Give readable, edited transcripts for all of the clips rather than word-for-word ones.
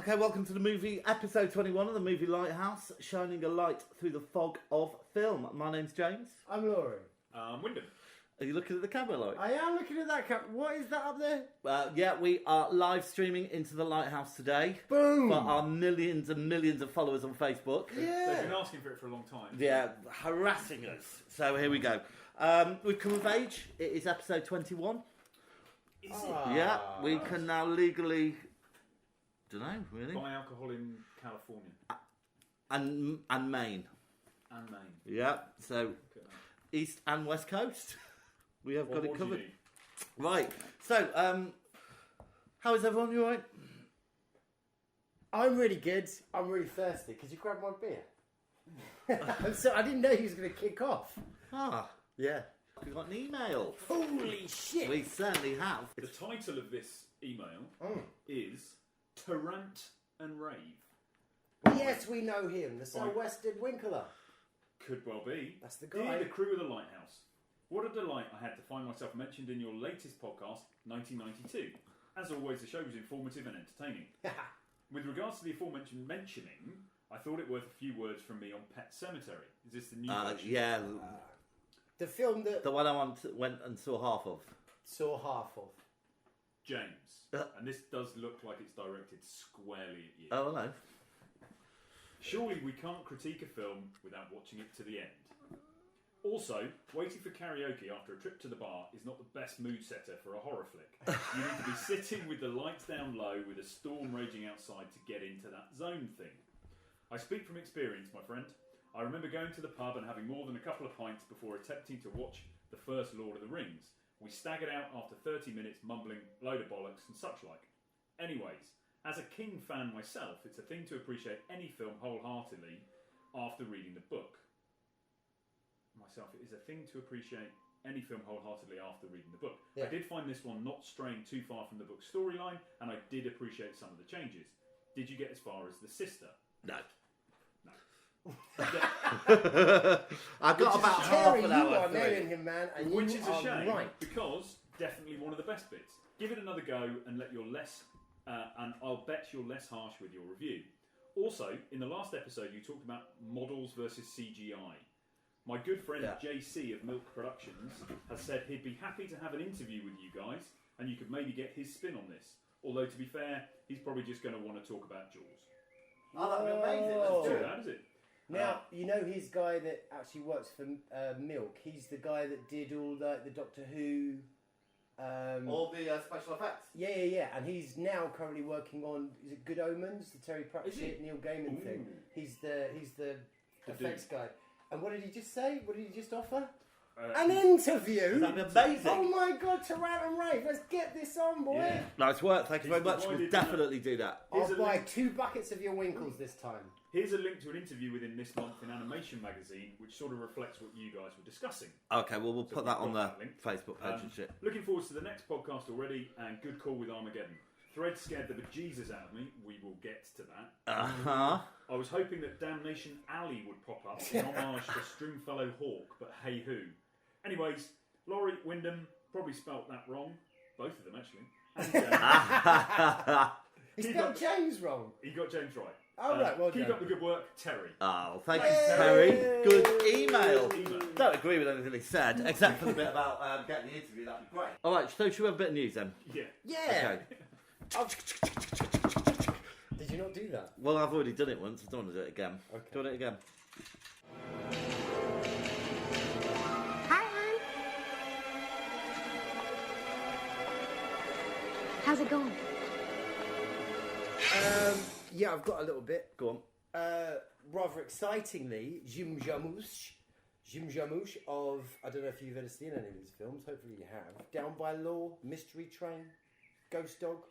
Okay, welcome to the movie, episode 21 of the movie Lighthouse, shining a light through the fog of film. My name's James. I'm Laurie. Wyndham. Are you looking at the camera, Laurie? I am looking at that camera. What is that up there? Yeah, we are live streaming into the Lighthouse today. Boom! For our millions and millions of followers on Facebook. Yeah. They've been asking for it for a long time. Yeah, harassing us. So here we go. We've come of age. It is episode 21. Is it? Yeah, we can now legally... Don't know, really. Buy alcohol in California. And Maine. And Maine. Yeah, so East and West Coast. We have got it covered. Right, so, how is everyone? You alright? I'm really good. I'm really thirsty. Could you grab my beer? So I didn't know he was going to kick off. Ah, Yeah. we've got an email. Holy shit! We certainly have. The title of this email is Tarrant and Rave. Yes, we know him. The Southwestern Winkler. Could well be. That's the guy. Dear the crew of the Lighthouse, what a delight I had to find myself mentioned in your latest podcast, 1992. As always, the show was informative and entertaining. With regards to the aforementioned mentioning, I thought it worth a few words from me on Pet Sematary. Is this the new version? Yeah, The film that the one I went and saw half of. saw half of. James. And this does look like it's directed squarely at you. Oh, hello. Surely we can't critique a film without watching it to the end. Also, waiting for karaoke after a trip to the bar is not the best mood setter for a horror flick. You need to be sitting with the lights down low with a storm raging outside to get into that zone thing. I speak from experience, my friend. I remember going to the pub and having more than a couple of pints before attempting to watch the first Lord of the Rings. We staggered out after 30 minutes mumbling load of bollocks and such like. Anyways, as a King fan myself, it's a thing to appreciate any film wholeheartedly after reading the book. It is a thing to appreciate any film wholeheartedly after reading the book. Yeah. I did find this one not straying too far from the book's storyline, and I did appreciate some of the changes. Did you get as far as the sister? No. No. I got about half Terry, an you hour are through nailing it. him, man, and Which you is a are shame, right. because definitely one of the best bits. Give it another go and let your less, and I'll bet you're less harsh with your review. Also, in the last episode, you talked about models versus CGI. My good friend JC of Milk Productions has said he'd be happy to have an interview with you guys, and you could maybe get his spin on this. Although, to be fair, he's probably just going to want to talk about Jaws. Oh, that'd be amazing. Not Let's do too it. bad, is it? Now, you know his guy that actually works for Milk. He's the guy that did all the Doctor Who... All the special effects. Yeah. And he's now currently working on, is it Good Omens, the Terry Pratchett, Neil Gaiman thing. He's the effects guy. And what did he just say? What did he just offer? An interview? That'd be amazing. Oh my God, Tarrant and Rave, let's get this on, boy. Yeah. Nice work. Thank you very much. We'll provided, definitely do that. Here's I'll a buy link. 2 buckets of your Winkles this time. Here's a link to an interview within this month in Animation Magazine, which sort of reflects what you guys were discussing. Okay, well, we'll So put that on we've the got that link. Facebook page and shit. Looking forward to the next podcast already, and good call with Armageddon. Thread scared the bejesus out of me. We will get to that. Uh-huh. I was hoping that Damnation Alley would pop up in homage to Stringfellow Hawk, but hey who. Anyways, Laurie, Wyndham, probably spelt that wrong. Both of them, actually. And, He spelled James wrong. he got James right. Oh, right, well Keep done. up the good work, Terry. Oh, thank you, Yay! Terry. Good email. Good email. Don't agree with anything he said, except for the bit about getting the interview. That'd be great. All right, so should we have a bit of news then? Yeah. Yeah. Okay. Did you not do that? Well, I've already done it once. I don't want to do it again. Okay. Do it again. Hi, hon. How's it going? Yeah, I've got a little bit. Go on. Rather excitingly, Jim Jarmusch of, I don't know if you've ever seen any of his films, hopefully you have. Down by Law, Mystery Train, Ghost Dog,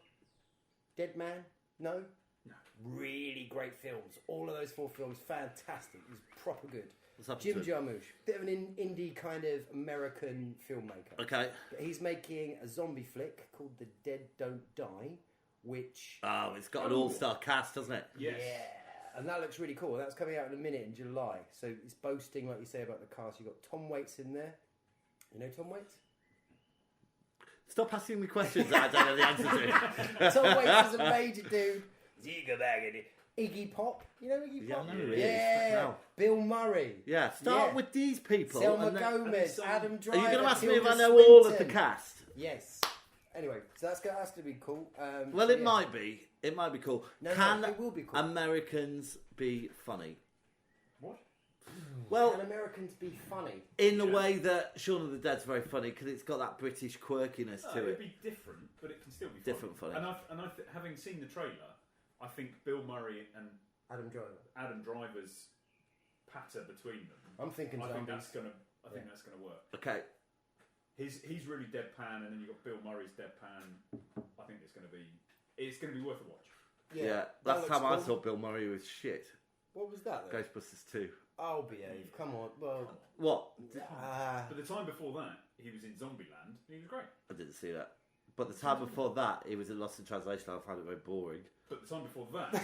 Dead Man, no? No. Really great films. All of those 4 films, fantastic. He's proper good. What's up Jim to it? Jarmusch, bit of an indie kind of American filmmaker. Okay. But he's making a zombie flick called The Dead Don't Die, which... Oh, it's got an all-star cast, doesn't it? Yes. Yeah, and that looks really cool. That's coming out in a minute in July. So it's boasting, like you say, about the cast. You've got Tom Waits in there. You know Tom Waits? Stop asking me questions that I don't know the answer to. Tom Waits is a major dude. Iggy Pop. You know Iggy Yeah, Pop? I know who he is. Yeah. No. Bill Murray. Yeah, start Yeah. with these people. Selma and then- Gomez, Adam Are Driver. you going to ask me if Tilda I know all of the Swinton. cast? Yes. Anyway, so that's going to be cool. Well, so it yeah. might be. It might be cool. No, Can it will be cool. Americans be funny? What? Well, Can Americans be funny? in the way that Shaun of the Dead's very funny because it's got that British quirkiness No, to it'd it. be different, but it can still be Different funny. And having seen the trailer, I think Bill Murray and Adam Driver. Adam Driver's patter between them. I'm thinking I think zombies. that's gonna. I think that's gonna work. Okay. He's really deadpan, and then you've got Bill Murray's deadpan. I think it's gonna be worth a watch. Yeah. that Last looks time I cool. saw Bill Murray was shit. What was that then? Ghostbusters 2. Oh, behave. Come on. Well, What? But the time before that, he was in Zombieland, and he was great. I didn't see that. But the time before that, it was in Lost in Translation. I found it very boring. But the time before that,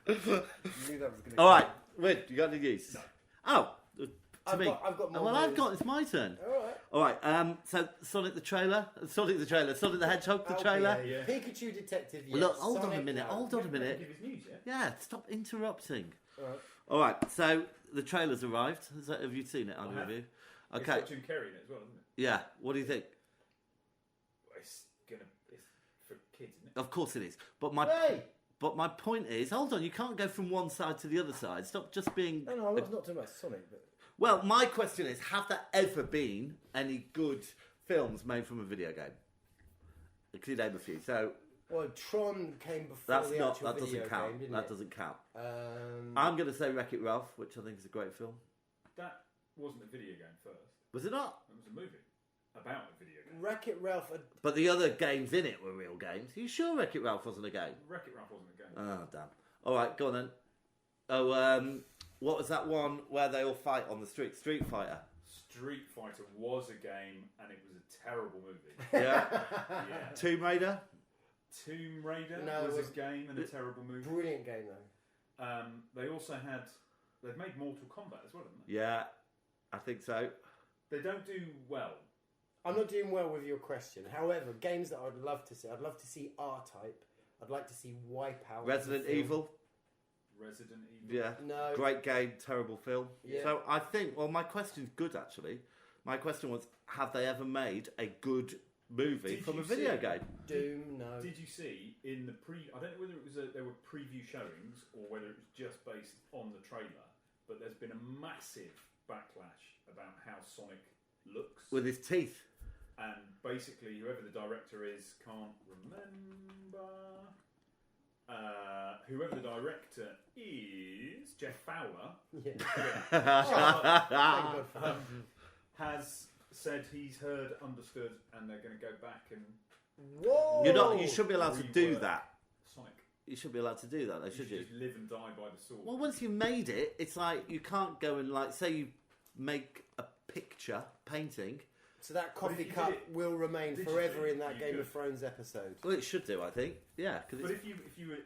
you knew that was going to All right, Wid, you got any news? No. Oh, to I've me. got- I've got more Well, I've news. got. It's my turn. All right. All right. So Sonic the trailer, Sonic the Hedgehog the Oh, trailer. behave. Yeah. Pikachu Detective, yes. Look, hold on a Sonic, minute. no. Hold on a minute. give his news, yeah. Yeah, stop interrupting. All right. All right. So the trailer's arrived. Have you seen it on I have. review? It's Okay. got Jim Carrey in it as well, isn't it? Yeah. What do you think? It's for kids, isn't it? Of course it is. But my point is, hold on. You can't go from one side to the other side. Stop just being. No, I'm not talking about Sonic, but... Well, my question is, have there ever been any good films made from a video game? Could you name a few? So Well, Tron came before that's the not. actual That video doesn't count. game, didn't That it? doesn't count. Um, I'm going to say Wreck-It Ralph, which I think is a great film. That wasn't a video game first. Was it not? It was a movie about a video game. Wreck-It Ralph... But the other games in it were real games. Are you sure Wreck-It Ralph wasn't a game? Wreck-It Ralph wasn't a game. Oh, damn. All right, go on then. Oh, what was that one where they all fight on the street? Street Fighter. Street Fighter was a game, and it was a terrible movie. Yeah. Yeah. Tomb Raider. Tomb Raider No, was it was a game and a terrible movie. Brilliant game, though. They also they've made Mortal Kombat as well, haven't they? Yeah, I think so. They don't do well. I'm not doing well with your question. However, games that I'd love to see R-Type. I'd like to see Wipeout. Resident Evil. Resident Evil. Yeah. No. Great game, terrible film. Yeah. So I think, well, my question's good actually. My question was, have they ever made a good movie Did from a you video see- game? Doom, no. Did you see in the I don't know whether it was there were preview showings or whether it was just based on the trailer, but there's been a massive backlash about how Sonic looks. With his teeth. And basically, whoever the director is, can't remember. Whoever the director is, Jeff Fowler, Yeah. Oh, Thank God for that. has said he's heard, understood, and they're going to go back and Whoa! You should be allowed to do rework that. Sonic. You should be allowed to do that, though, should you? Just live and die by the sword. Well, once you made it, it's like you can't go and say you make a picture, painting. So that But if coffee you cup did it will remain digitally, forever in that you Game could. of Thrones episode. Well, it should do, I think. Yeah, because But if you were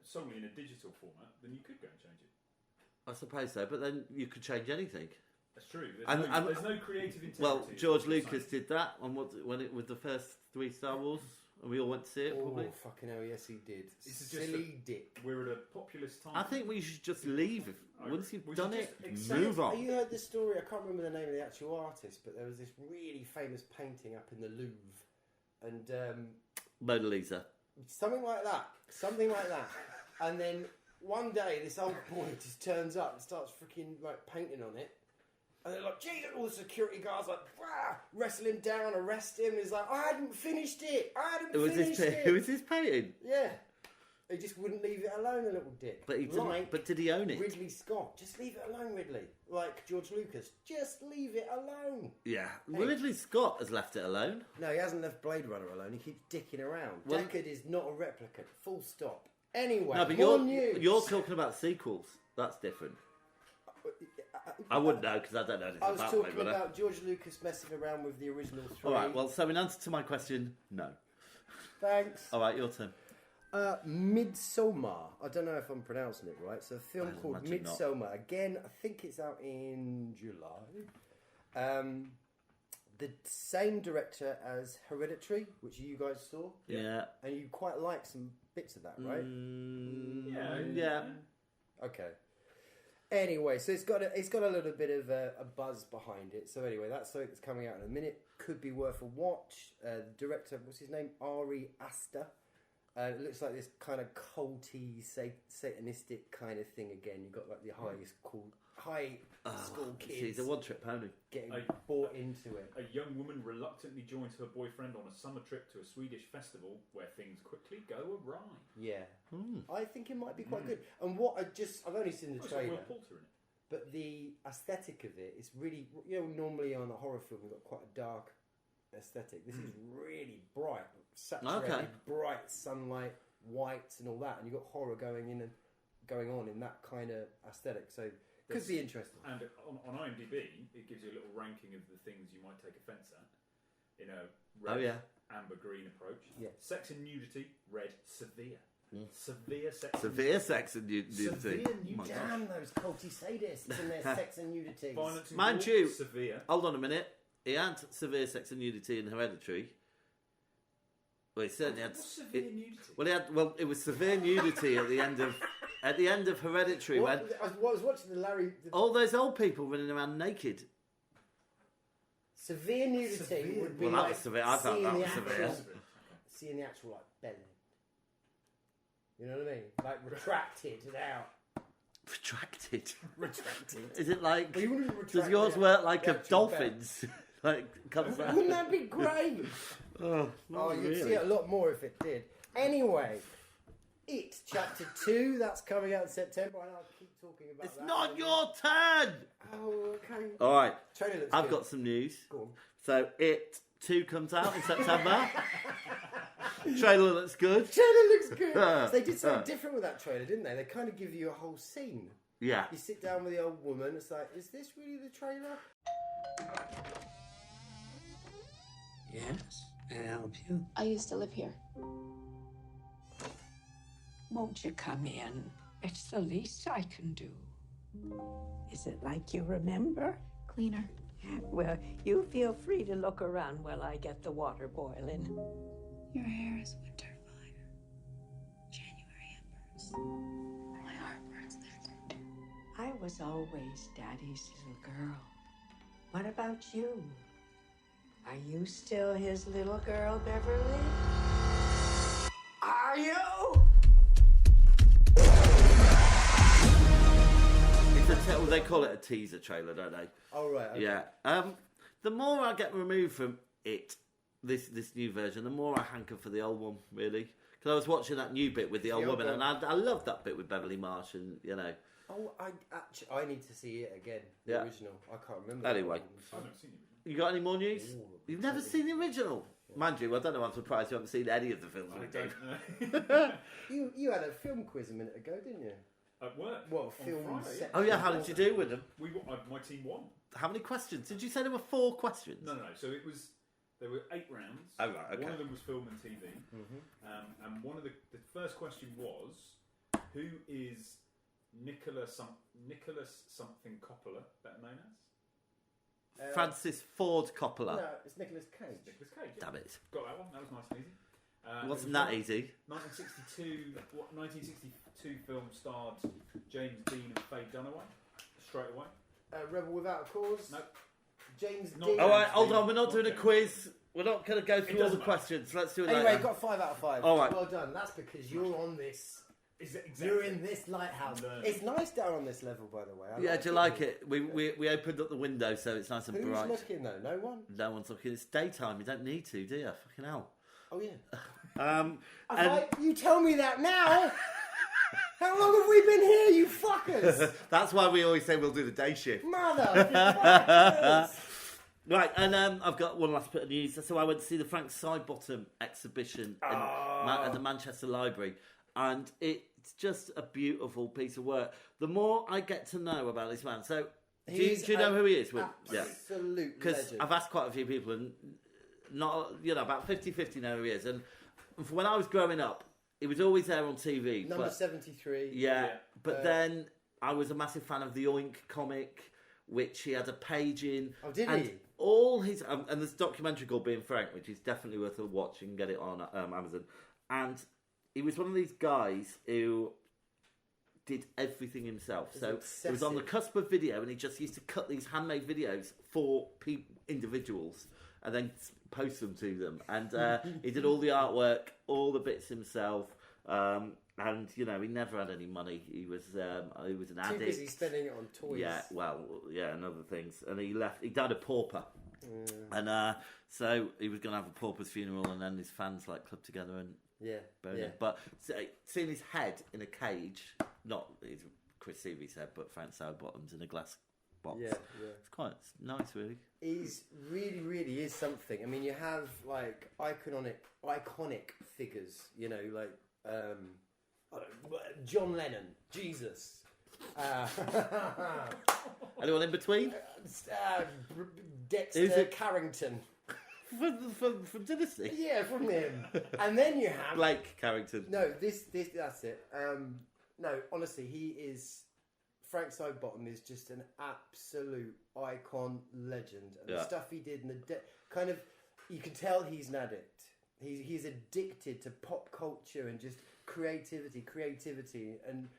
solely in a digital format, then you could go and change it. I suppose so. But then you could change anything. That's true. And- There's no creative integrity. Well, is George what you're Lucas saying. did that with the first 3 Star Wars, and we all went to see it. Oh, Probably. fucking hell, yes he did. This is just Silly dick. We're at a populist time. I think we should just leave. Once you've We done should it, just accept- move on. You heard this story? I can't remember the name of the actual artist, but there was this really famous painting up in the Louvre, and Mona Lisa. something like that. And then one day, this old boy just turns up and starts freaking like painting on it. And they're like, Jesus, all the security guards like, "Wah!" wrestle him down, arrest him. He's like, I hadn't finished it. It was his painting. Yeah. He just wouldn't leave it alone, the little dick. But he didn't. Like But did he own it? Ridley Scott. Just leave it alone, Ridley. Like George Lucas. Just leave it alone. Yeah. Hey. Ridley Scott has left it alone. No, he hasn't left Blade Runner alone. He keeps dicking around. Well- Deckard is not a replicant. Full stop. Anyway, No, but more news. you're talking about sequels. That's different. I wouldn't know because I don't know anything I was about talking Blade Runner. about George Lucas messing around with the original 3. All right. Well, so in answer to my question, no. Thanks. All right, your turn. Midsommar. I don't know if I'm pronouncing it right. It's a film I called imagine not. Midsommar. Again, I think it's out in July. the same director as Hereditary, which you guys saw. Yeah. And you quite like some bits of that, right? Yeah. Okay. Anyway, so it's got a little bit of a buzz behind it. So anyway, that's something that's coming out in a minute. Could be worth a watch. The director, what's his name? Ari Aster. It looks like this kind of culty, satanistic kind of thing again. You've got like the high school kids. She's a one-trick pony. Getting bought into it. A young woman reluctantly joins her boyfriend on a summer trip to a Swedish festival where things quickly go awry. Yeah. I think it might be quite good. And I've only seen the trailer. Will Poulter in it. But the aesthetic of it is really, normally on a horror film we've got quite a dark aesthetic. This is really bright, saturated, bright sunlight, whites and all that, and you've got horror going on in that kind of aesthetic. So could be interesting. And on IMDb, it gives you a little ranking of the things you might take offence at in a red, amber, green approach. Yeah. Sex and nudity, red, severe. Severe sex. Severe sex and nudity. Severe nudity. Damn those culty sadists and their sex and nudity. Violence and Mind gore, you, severe. hold on a minute. He had severe sex and nudity in Hereditary. Well, he certainly had. What's severe nudity? Well, it was severe nudity at the end of Hereditary when I was watching the Larry. all those old people running around naked. Severe nudity would be Well, that like was severe. I thought that was severe. Seeing the actual like belly. You know what I mean? Like retracted out. Retracted. Retracted. Is it like? Well, you wouldn't retract Does yours the- work like the a actual dolphin's? Like comes out. Wouldn't that be great? Oh, You'd really. see it a lot more if it did. Anyway, It Chapter 2, that's coming out in September. I know I keep talking about It's that. not your turn. Oh, okay. All right, Trailer looks I've good. got some news. Go on. So It 2 comes out in September. Trailer looks good. Trailer looks good. So they did something different with that trailer, didn't they? They kind of give you a whole scene. Yeah. You sit down with the old woman, it's like, is this really the trailer? Yes, may I help you? I used to live here. Won't you come in? It's the least I can do. Is it like you remember? Cleaner. Well, you feel free to look around while I get the water boiling. Your hair is winter fire. January embers. My heart burns there too. I was always Daddy's little girl. What about you? Are you still his little girl, Beverly? Are you? Well, they call it a teaser trailer, don't they? Oh, right. Okay. Yeah. The more I get removed from it, this new version, the more I hanker for the old one, really. Because I was watching that new bit with the old woman, and I loved that bit with Beverly Marsh, and Oh, I need to see it again. The original. I can't remember. Anyway. I've never seen it. You got any more news? Ooh, You've never seen the original? Yeah. Mind you, I don't know, I'm surprised you haven't seen any of the films we did. You had a film quiz a minute ago, didn't you? At work. Well, on film Friday, section. Oh yeah, how did you do with them? My team won. How many questions? Did you say there were 4 questions? No. So there were 8 rounds. Oh, right, okay. One of them was film and TV. And one of the first question was, who is Nicholas something Coppola, better known as? Francis Ford Coppola. No, it's Nicolas Cage. Nicholas Cage. Yeah. Damn it. Got that one. That was nice and easy. Wasn't that easy? 1962 film starred James Dean and Faye Dunaway. Straight away. Rebel Without a Cause. No. James Not- Dean. All right, hold on. We're not doing a Okay. quiz. We're not going to go through all the doesn't matter. questions. Let's do it Anyway, later. got 5 out of 5. All right. Well done. That's because you're on this. Is it exactly? You're in this lighthouse. Learning. It's nice down on this level, by the way. Yeah, do you like it? We opened up the window so it's nice and Who's bright. looking though? No one. No one's looking. It's daytime. You don't need to, do you? Fucking hell. Oh yeah. And You tell me that now. How long have we been here, you fuckers? that's why we always say we'll do the day shift. Mother. Right, and I've got one last bit of news. So I went to see the Frank Sidebottom exhibition at the Manchester Library, and it's just a beautiful piece of work. The more I get to know about this man, so do you know who he is? Absolute Because legend. I've asked quite a few people, and not about 50-50 know who he is. And from when I was growing up, he was always there on TV. Number but, 73. Yeah, but then I was a massive fan of the Oink comic, which he had a page in. Oh, did and he? All his and there's a documentary called Being Frank, which is definitely worth a watch. You can get it on Amazon. And he was one of these guys who did everything himself. So it was on the cusp of video, and he just used to cut these handmade videos for individuals and then post them to them. And he did all the artwork, all the bits himself. And you know, he never had any money. He was an addict. Too busy spending it on toys. And other things. And he left. He died a pauper. And so he was going to have a pauper's funeral, and then his fans like clubbed together and buried him. But seeing his head in a cage, not Chris Seavey's head, but Frank Sowerbottom's in a glass box. It's nice, really. He's really is something. I mean, you have like iconic figures. You know, like John Lennon, Jesus. Anyone in between? Dexter Carrington. From Dynasty? Yeah, from him. And then you have... Blake Carrington. No, this that's it. No, honestly, Frank Sidebottom is just an absolute icon legend. And the stuff he did in the... kind of... You can tell he's an addict. He's addicted to pop culture and just creativity. And...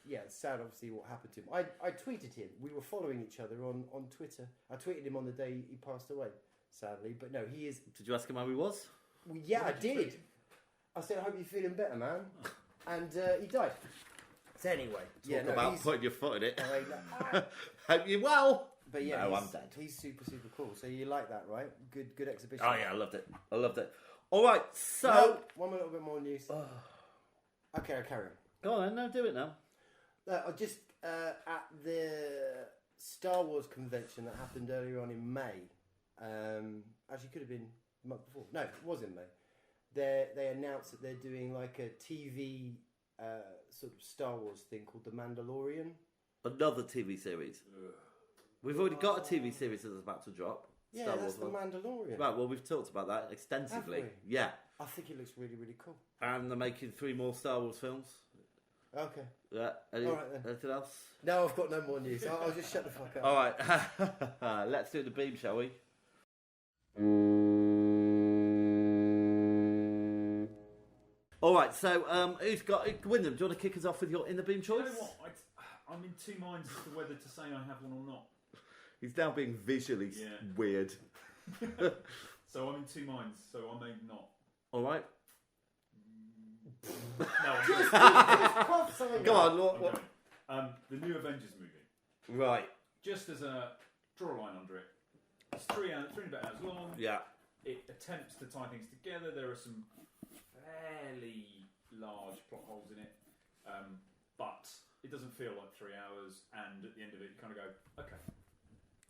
it's sad, obviously, what happened to him. I tweeted him. We were following each other on Twitter. I tweeted him on the day he passed away, sadly. But no, he is... Did you ask him how he was? Well, yeah, I did. I said, I hope you're feeling better, man. And he died. So anyway... Talk about putting your foot in it. I Hope you're well. But yeah, no, I'm dead. He's super cool. So you like that, right? Good exhibition. Oh, yeah, I loved it. All right, so... No, one little bit more news. Okay, I'll carry on. Go on then, no, do it now. I just at the Star Wars convention that happened earlier on in May. Actually, could have been the month before. No, it was in May. They announced that they're doing like a TV sort of Star Wars thing called The Mandalorian. Another TV series. We've already got a TV series that's about to drop. Yeah, Star that's Wars The Mandalorian. Right, well, we've talked about that extensively. Have we? Yeah. I think it looks really cool. And they're making 3 more Star Wars films. Okay. Yeah. All right, then. Anything else? No, I've got no more news. I'll just shut the fuck up. All right. Let's do the beam, shall we? All right. So, who's got Wyndham? Do you want to kick us off with your in the beam choice? You know what? I'm in two minds as to whether to say I have one or not. He's now being visually weird. So I'm in two minds. So I may not. All right. No. Go on. What? The new Avengers movie. Right. Just as a draw a line under it. It's 3 and a bit hours long. Yeah. It attempts to tie things together. There are some fairly large plot holes in it, but it doesn't feel like 3 hours. And at the end of it, you kind of go, okay.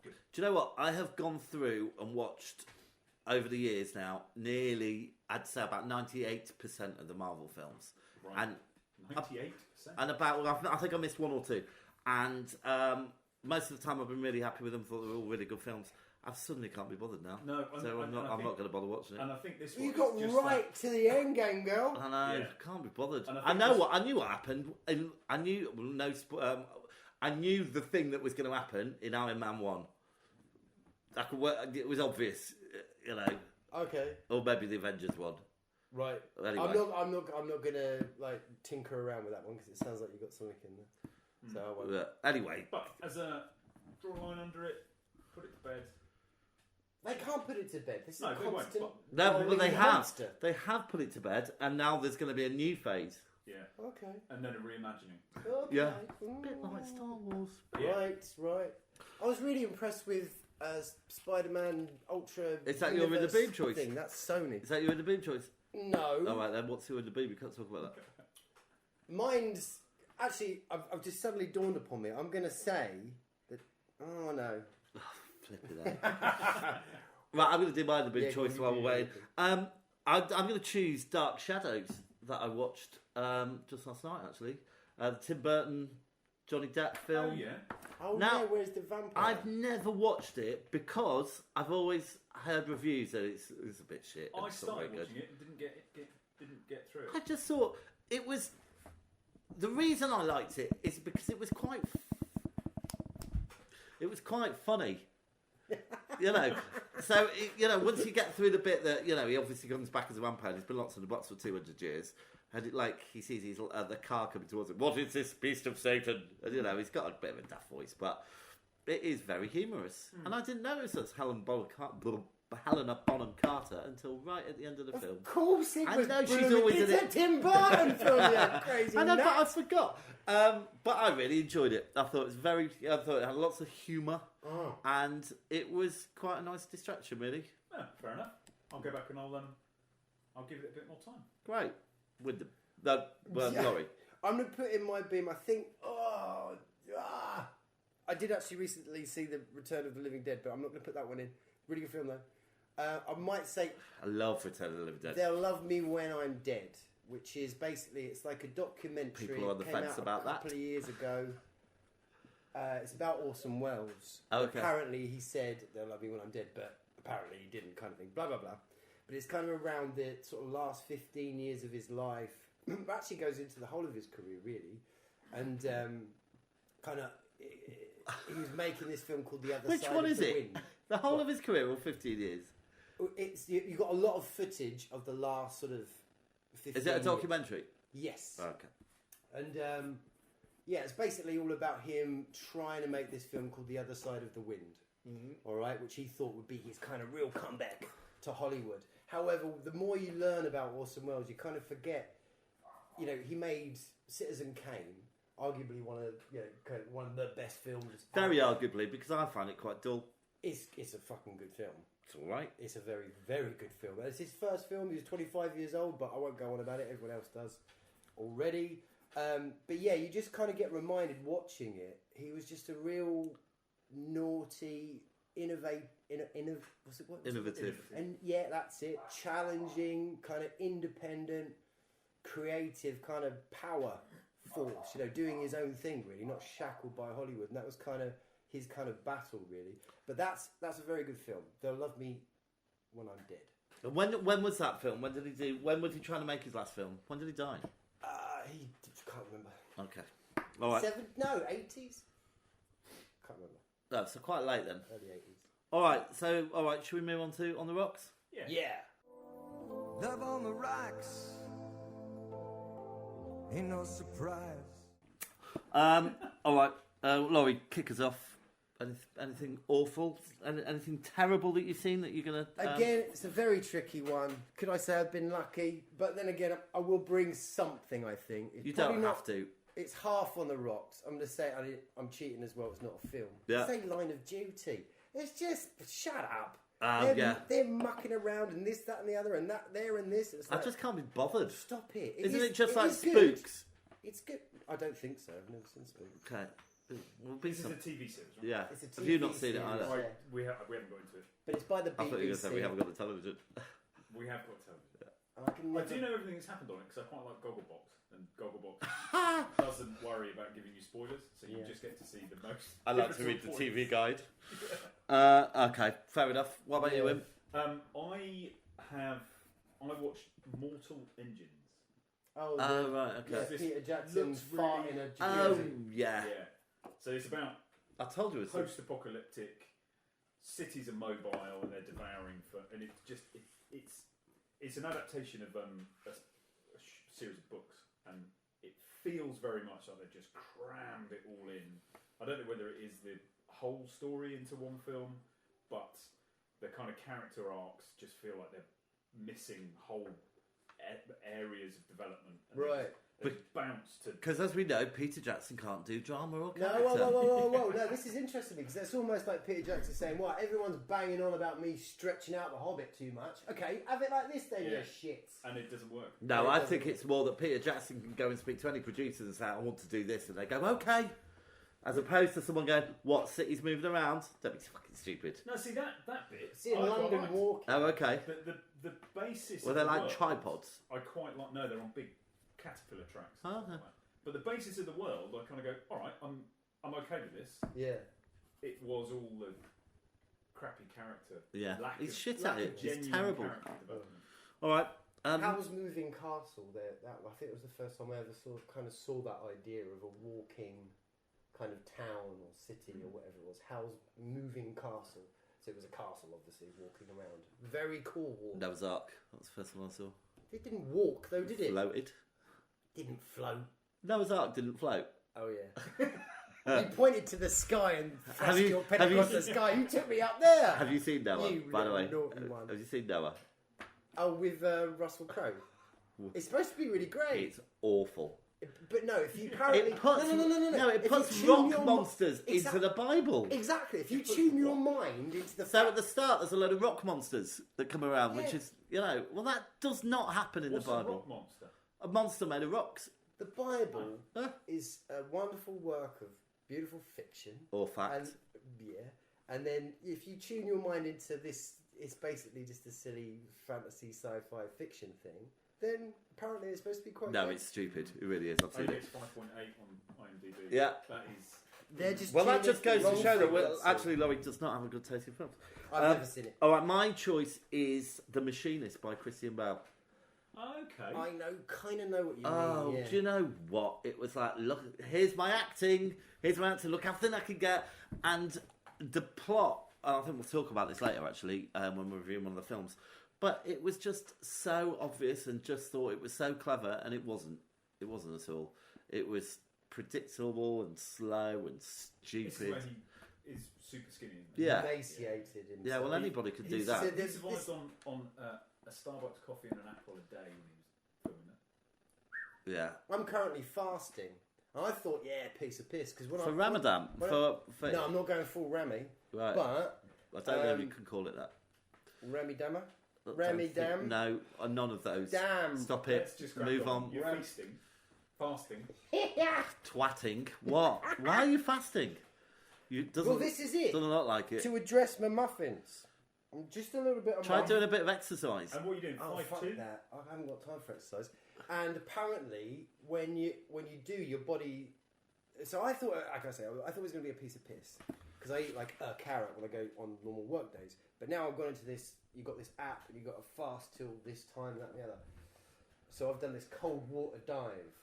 Good. Do you know what? I have gone through and watched over the years now nearly, I'd say about 98% of the Marvel films. Right. And 98%? And I think I missed 1 or 2. And most of the time I've been really happy with them, thought they were all really good films. I suddenly can't be bothered now. No, so I'm not going to bother watching it. And I think this one you got just right to the end game, girl. I know, Yeah. can't be bothered. And I knew what happened. And I knew I knew the thing that was going to happen in Iron Man 1. It was obvious, you know. Okay. Or maybe the Avengers one. Right. Anyway. I'm not gonna like tinker around with that one because it sounds like you got something in there. So I won't. Anyway. But as a draw a line under it, put it to bed. They can't put it to bed. This is No, a they won't. constant. No, but they have. monster. They have put it to bed, and now there's going to be a new phase. Yeah. Okay. And then a reimagining. Okay. Yeah. A bit like Star Wars. Yeah. Right. I was really impressed with Spider-Man Ultra. Is that your in the Universe beam choice? thing? That's Sony. Is that your in the beam choice? No. All right, then what's your in the beam? We can't talk about that. Mine's actually. I've just suddenly dawned upon me. I'm going to say that. Oh no. Flipping out. Right, I'm going to do my in the beam choice while we're waiting. I'm going to choose Dark Shadows that I watched just last night, actually. The Tim Burton, Johnny Depp film. Oh, yeah. Oh Now, yeah, where's the vampire? I've never watched it because I've always heard reviews that it's a bit shit. I It's not very started good. watching it and didn't get through it. I just thought it was. The reason I liked it is because it was quite quite funny. You know, so once you get through the bit that he obviously comes back as a vampire, he's been locked in the box for 200 years, and he sees the car coming towards him. What is this beast of Satan? And he's got a bit of a daft voice, but it is very humorous. And I didn't notice that's Helena Bonham Carter until right at the end of the film. Of course, it was. I know she's always in It's it. a Tim Burton film. You crazy. I know, but I nuts. forgot. But I really enjoyed it. I thought it had lots of humour, and it was quite a nice distraction, really. Yeah, fair enough. I'll go back and I'll give it a bit more time. Great. With Laurie. I'm going to put in my beam. I think. I did actually recently see the Return of the Living Dead, but I'm not going to put that one in. Really good film though. I might say I love Return of the Living Dead. They'll Love Me When I'm Dead, which is basically it's like a documentary. People are on the came fence out about a that. couple of years ago. It's about Orson Welles. Okay. Apparently he said they'll love me when I'm dead, but apparently he didn't, kind of thing. Blah blah blah. But it's kind of around the sort of last 15 years of his life. It actually goes into the whole of his career, really, and kind of he was making this film called The Other Which Side one of is the it? Wind. The whole of his career, or 15 years? You've got a lot of footage of the last sort of 15 Is it a years. documentary? Yes. Okay. And it's basically all about him trying to make this film called The Other Side of the Wind. All right, which he thought would be his kind of real comeback to Hollywood. However, the more you learn about Orson Welles, you kind of forget. He made Citizen Kane, arguably one of the best films. Very out there. arguably, because I find it quite dull. It's a fucking good film. It's all right. It's a very, very good film. It's his first film. He was 25 years old, but I won't go on about it. Everyone else does already. But yeah, you just kind of get reminded watching it. He was just a real naughty, innovative. And yeah, that's it. Challenging, kind of independent, creative kind of power force. Doing his own thing, really, not shackled by Hollywood. And that was kind of his kind of battle, really. But that's a very good film. They'll Love Me When I'm Dead. And when was that film? When was he trying to make his last film? When did he die? He can't remember. Okay. All right. 80s? Can't remember. No, so quite late then. Early 80s. All right. Should we move on to On the Rocks? Yeah. Love on the rocks ain't no surprise. All right. Laurie, kick us off. Anything awful? Anything terrible that you've seen that you're going to... Again, it's a very tricky one. Could I say I've been lucky? But then again, I will bring something, I think. It's You probably don't not- have to. It's half On the Rocks. I'm going to say I'm cheating as well. It's not a film. Yeah. Say Line of Duty. It's just... Shut up. Yeah. They're mucking around and this, that and the other and that there and this. It's I like, just can't be bothered. Stop it. Isn't it just it like is good. Spooks? It's good. I don't think so. I've never seen Spooks. Okay. We'll be This is some... a TV series, right? Yeah. It's a Have you TV not seen it series. either? Yeah. We haven't got into it. But it's by the BBC. I thought you were going to say we haven't got the television. We have got television. And I can I never... do know everything that's happened on it because I quite like Gogglebox, and Gogglebox doesn't worry about giving you spoilers, so you just get to see the most. I like to read the pivotal TV points. guide. Okay, fair enough. What about you, Wim? I watched Mortal Engines. Oh, Right, okay. This Peter Jackson's looks fart really- in a Oh, jersey. yeah. So it's about I told you it's... post-apocalyptic cities are mobile and they're devouring and it's an adaptation of a series of books, and it feels very much like they've just crammed it all in. I don't know whether it is the whole story into one film, but the kind of character arcs just feel like they're missing whole areas of development. And Right. They just bounce to. Because as we know, Peter Jackson can't do drama or No, character. whoa. No, this is interesting because it's almost like Peter Jackson saying, "What? Everyone's banging on about me stretching out the Hobbit too much. Okay, have it like this then, you Yeah. shits." And it doesn't work. No, It I doesn't think work. it's more that Peter Jackson can go and speak to any producers and say, I want to do this, and they go, okay. As opposed to someone going, what, city's moving around? Don't be fucking stupid. No, see that bit. See in I quite London liked. Walking. Oh, okay. The basis. Well, of they're the like world, tripods. I quite like. No, they're on big caterpillar tracks. Oh, okay. But the basis of the world, I kind of go, all right, I'm okay with this. Yeah. It was all the crappy character. Yeah. Lack He's of- shit at lack of it. He's genuine terrible. character development. All right. How's Moving Castle? There, I think it was the first time I ever kind of saw that idea of a walking kind of town or city or whatever it was. Hal's moving castle. So it was a castle, obviously, walking around. Very cool. Noah's Ark. That was the first one I saw. It didn't walk, though, did it? Floated. Didn't float. Noah's Ark didn't float. Oh, yeah. You pointed to the sky and Have thrust you- your pen have you across the seen- sky. You took me up there. Have you seen Noah, You by the way? little naughty one. Have you seen Noah? Oh, with Russell Crowe. It's supposed to be really great. It's awful. But no, if you apparently... It puts No, it If puts you tune rock your monsters mi- into the Bible. Exactly. If you tune your mind into the So at the start, there's a load of rock monsters that come around, which Yeah. is, well, that does not happen in What's the a Bible. rock monster? A monster made of rocks. The Bible Huh? is a wonderful work of beautiful fiction. Or fact. And and then if you tune your mind into this, it's basically just a silly fantasy sci-fi fiction thing. Then apparently it's supposed to be quite. No, good. it's stupid. It really is. I've I seen think it. it's 5.8 on IMDb. Yeah. That is. They're just. Well, that tuning just the goes to wrong show that frequency. actually Laurie does not have a good taste in films. I've never seen it. All right, my choice is The Machinist by Christian Bale. Okay. I kind of know what you Oh, mean. Yeah. do you know what? It was like, look, here's my acting. Look how thin I can get. And the plot, I think we'll talk about this later, actually, when we're reviewing one of the films. But it was just so obvious and just thought it was so clever, and it wasn't. It wasn't at all. It was predictable and slow and This is stupid. where he is super skinny. Isn't he? Yeah. Emaciated. Himself. Yeah, well, anybody could do He that. There's survived this- on a Starbucks coffee and an apple a day when he was filming it. Yeah. I'm currently fasting. And I thought, piece of piss. Because when For I, Ramadan. when for no, I'm not going full Rami. Right. But I don't know if you can call it that. Rami Dammer. I don't Rami think- Dam. No, none of those. Damn. Stop it. Let's just crack Move on. You're feasting. Fasting. Twatting. What? Why are you fasting? You doesn't. Well, this is it. Doesn't look like it. To address my muffins. I'm just a little bit on Try my... doing a bit of exercise. And what are you doing? Oh, 5'2"? fuck that. I haven't got time for exercise. And apparently, when you do, your body... So I thought, like I say, I thought it was going to be a piece of piss. Because I eat like a carrot when I go on normal work days. But now I've gone into this, you've got this app and you've got to fast till this time, that and the other. So I've done this cold water dive.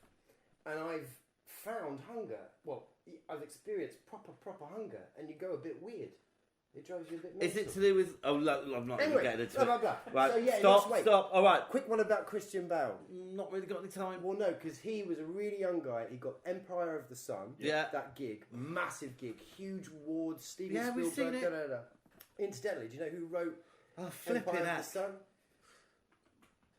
And I've found hunger. Well, I've experienced proper hunger. And you go a bit weird. It drives you a bit Is mental. it to do with? Oh, look, I'm not Anyway, even getting into blah, it. blah, blah. Right, So, yeah, stop, let's wait. stop. All right, Quick one about Christian Bale. not really got any time. Well, no, because he was a really young guy. He got Empire of the Sun. Yeah. That gig. Massive gig. Huge awards. Steven Yeah, we've Spielberg. seen it. Da. Incidentally, do you know who wrote Oh, flipping Empire of heck. the Sun?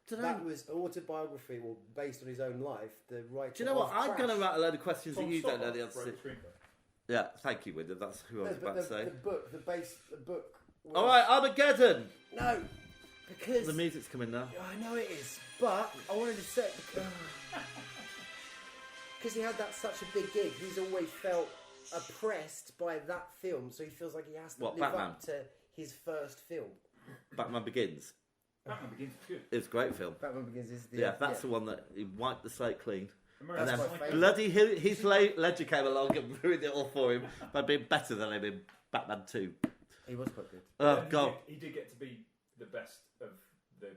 Do That was an autobiography, or based on his own life. The writer. you know what? of I'm going to Crash. write a load of questions that Tom you don't know Stoppard the answer wrote to. the screenplay. Yeah, thank you, Wyndham. That's who I No, was but about to say. the book. The book. Was... All right, Armageddon. No, because The music's coming now. I know it is, but I wanted to say because he had such a big gig. He's always felt oppressed by that film, so he feels like he has to What, live Batman? up to his first film. Batman Begins. Batman Begins is good. It's a great film. Batman Begins is the Yeah, that's the one that he wiped the slate clean. American That's And my then Psycho. favourite. bloody Heath Ledger came along and ruined it all for him by being better than him in Batman 2. He was quite good. Oh, And God. He did get to be the best of the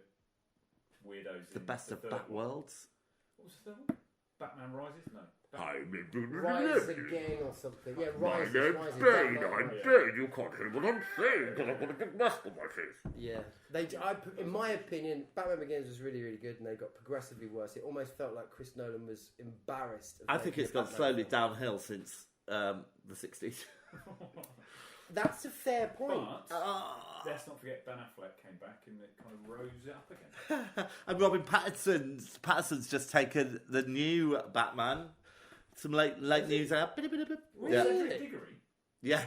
weirdos. The in best the of third Bat one. Worlds. What was the third one? Batman Rises? No. Rise Again or something. Yeah, Rise. Rise Bane, Again. Bane. You can't hear what I'm saying because I've got a big mask on my face. Yeah, in my opinion, Batman Begins was really, really good, and they got progressively worse. It almost felt like Chris Nolan was embarrassed. Of I think making it's a gone Batman slowly film. downhill since the 60s. That's a fair point. But let's not forget Ben Affleck came back and it kind of rose it up again. And Robin Patterson's just taken the new Batman. Some late news out. Yeah. Cedric Diggory? Yeah,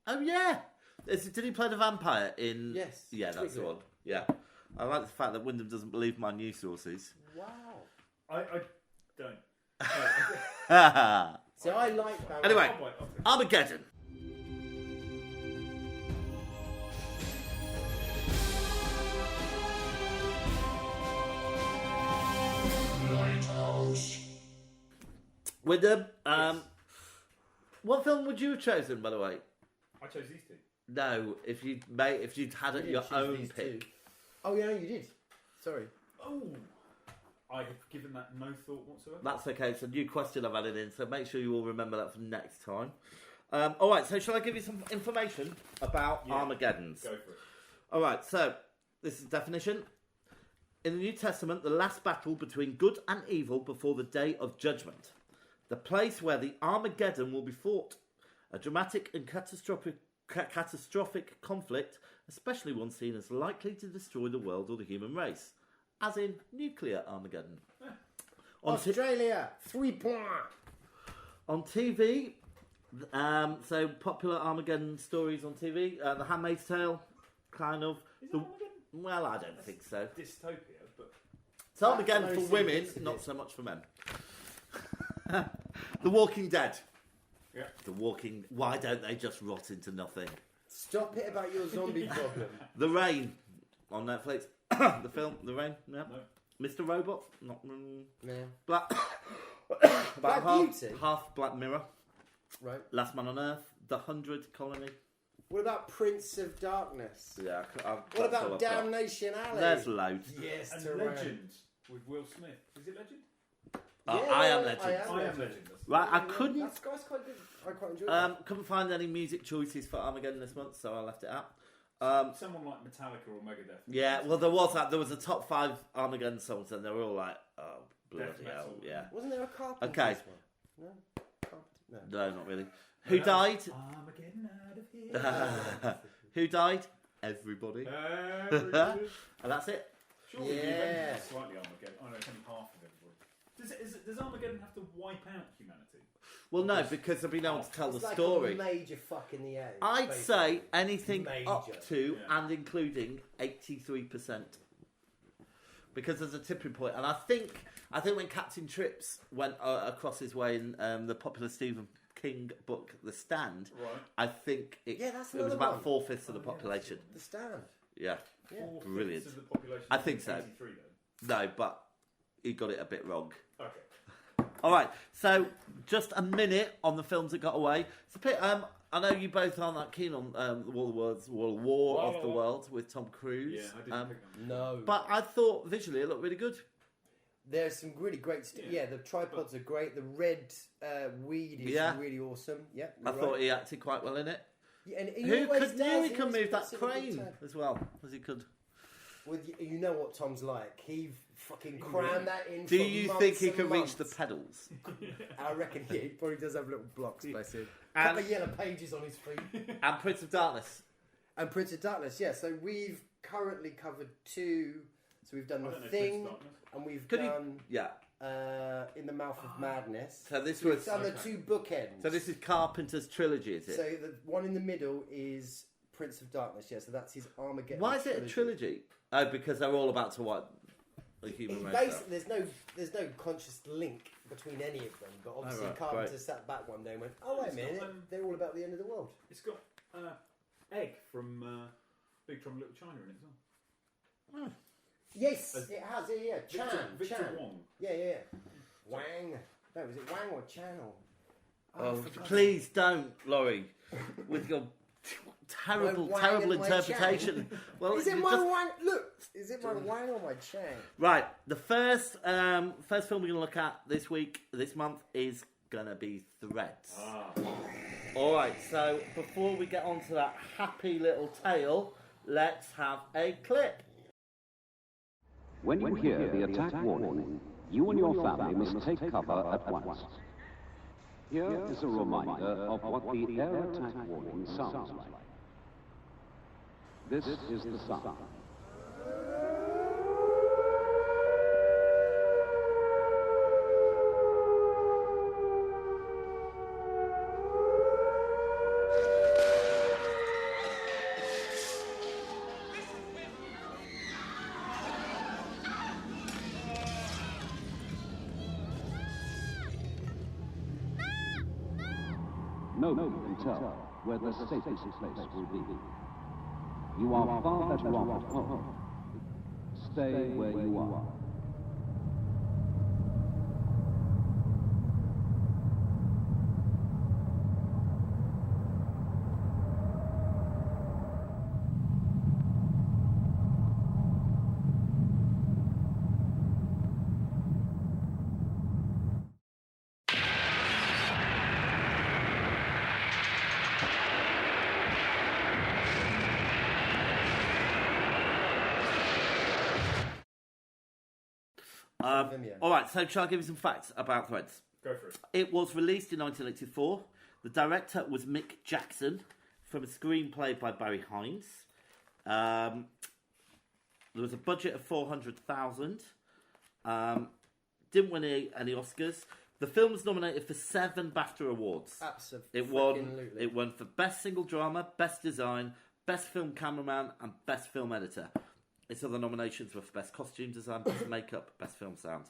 oh yeah. Did he play the vampire in? Yes. Yeah, that's the Twiglet. one. Yeah. I like the fact that Wyndham doesn't believe my news sources. Wow. I don't. See, I like Batman. Anyway, I'll wait, I'll think. Armageddon. Wyndham, what film would you have chosen, by the way? I chose these two. No, if you'd had You your didn't choose own these pick. two. Oh yeah, you did. Sorry. Oh, I have given that no thought whatsoever. That's okay. It's a new question I've added in, so make sure you all remember that for next time. All right, so shall I give you some information about Armageddons? Go for it. All right, so this is the definition. In the New Testament, the last battle between good and evil before the day of judgment. The place where the Armageddon will be fought. A dramatic and catastrophic conflict, especially one seen as likely to destroy the world or the human race. As in nuclear Armageddon. Australia, 3 points. On TV, so popular Armageddon stories on TV. The Handmaid's Tale, kind of. Is it Armageddon? Well, I don't think so. Dystopia, but It's Armageddon That's for very women, serious. not so much for men. The Walking Dead. yeah. Why don't they just rot into nothing? Stop it about your zombie problem. The Rain on Netflix. The film The Rain. Yeah. No. Mr. Robot. Not No. Black. Black About half, Beauty? half Black Mirror. Right. Last Man on Earth. The 100 Colony. What about Prince of Darkness? Yeah. What that's all about I've got. Damnation Alley? There's loads. Yes, And Tyrone. Legend with Will Smith. Is it Legend? I Am Legend. I am I am Legend. Legend. Right, I couldn't. That's quite good. I quite enjoyed that. Couldn't find any music choices for Armageddon this month, so I left it out. Someone like Metallica or Megadeth. Yeah, well, there was a top 5 Armageddon songs, and they were all like, oh, bloody Death hell, metal. yeah. Wasn't there a Carpenters Okay. one? No? Carpenters? No, not really. Who died? Armageddon out of here. Who died? Everybody. Everybody. And that's it. Surely the Yeah. Avengers is slightly Armageddon. Oh no, it's only half of everybody. Does Armageddon have to wipe out humanity? Well, no, because they've been able to tell It's the like story. a major fuck in the air. I'd basically. say anything Major. up to Yeah. and including 83%. Because there's a tipping point, and I think when Captain Trips went across his way in the popular Stephen King book The Stand, Right. I think Yeah, that's it was another about one. 4/5 of the population. The Stand. Yeah, Yeah. 4/5 Brilliant. of the population. I think so. 83 then. no, but he got it a bit wrong. Okay. All right, so just a minute on the films that got away. It's a bit. I know you both aren't that keen on War of the World with Tom Cruise. Yeah, I didn't pick that. No. But I thought visually it looked really good. There's some really great stuff. Yeah. Yeah, the tripods are great. The red weed is Yeah. really awesome. Yeah, I you're thought right. he acted quite well in it. Yeah, and he Who always could does. knew he could always move that puts in a good crane turn. as well as he could. Well, you know what Tom's like. He fucking crammed that in. Do for you months think he and can reach the months. pedals? I reckon he probably does have little blocks, bless him. And- Couple of yellow pages on his feet. And Prince of Darkness. And Prince of Darkness, yeah. So we've currently covered 2. So we've done I The don't know Thing, Prince of Darkness. and we've Could you? done Yeah. In the Mouth of Madness. So this We've was. done the 2 bookends. So this is Carpenter's trilogy, is it? So the one in the middle is Prince of Darkness, yeah. So that's his Armageddon. Why is it a trilogy? Oh, because they're all about to wipe the human It's race. basically, out. there's no conscious link between any of them, but obviously right, Carpenter great. sat back one day and went, "Oh wait a It's got, minute, they're all about the end of the world." It's got Egg from Big Trouble in Little China in it as well. Yes, it has. Yeah, Victor Chan. Wong. Yeah. Wang. No, was it Wang or Chan or? Oh, please don't, Laurie, with your terrible, My wang terrible and my interpretation. Well, Is it you my just- Wang? Look, is it my Wang or my Chan? Right, the first film we're going to look at this month, is going to be Threads. All right, so before we get on to that happy little tale, let's have a clip. When you hear the attack warning, you and your family must take cover at once. Here is a reminder of what the air attack warning sounds like. This is the sound. Nobody can tell where the safest place will be. You are far better off at home. Stay where you are. on Vimeo. All right, so shall I give you some facts about Threads? Go for it. It was released in 1984. The director was Mick Jackson, from a screenplay by Barry Hines. There was a budget of $400,000. Didn't win any Oscars. The film was nominated for 7 BAFTA awards. Absolutely. It won for Best Single Drama, Best Design, Best Film Cameraman, and Best Film Editor. Its other nominations were for Best Costume Design, Best Makeup, Best Film Sound.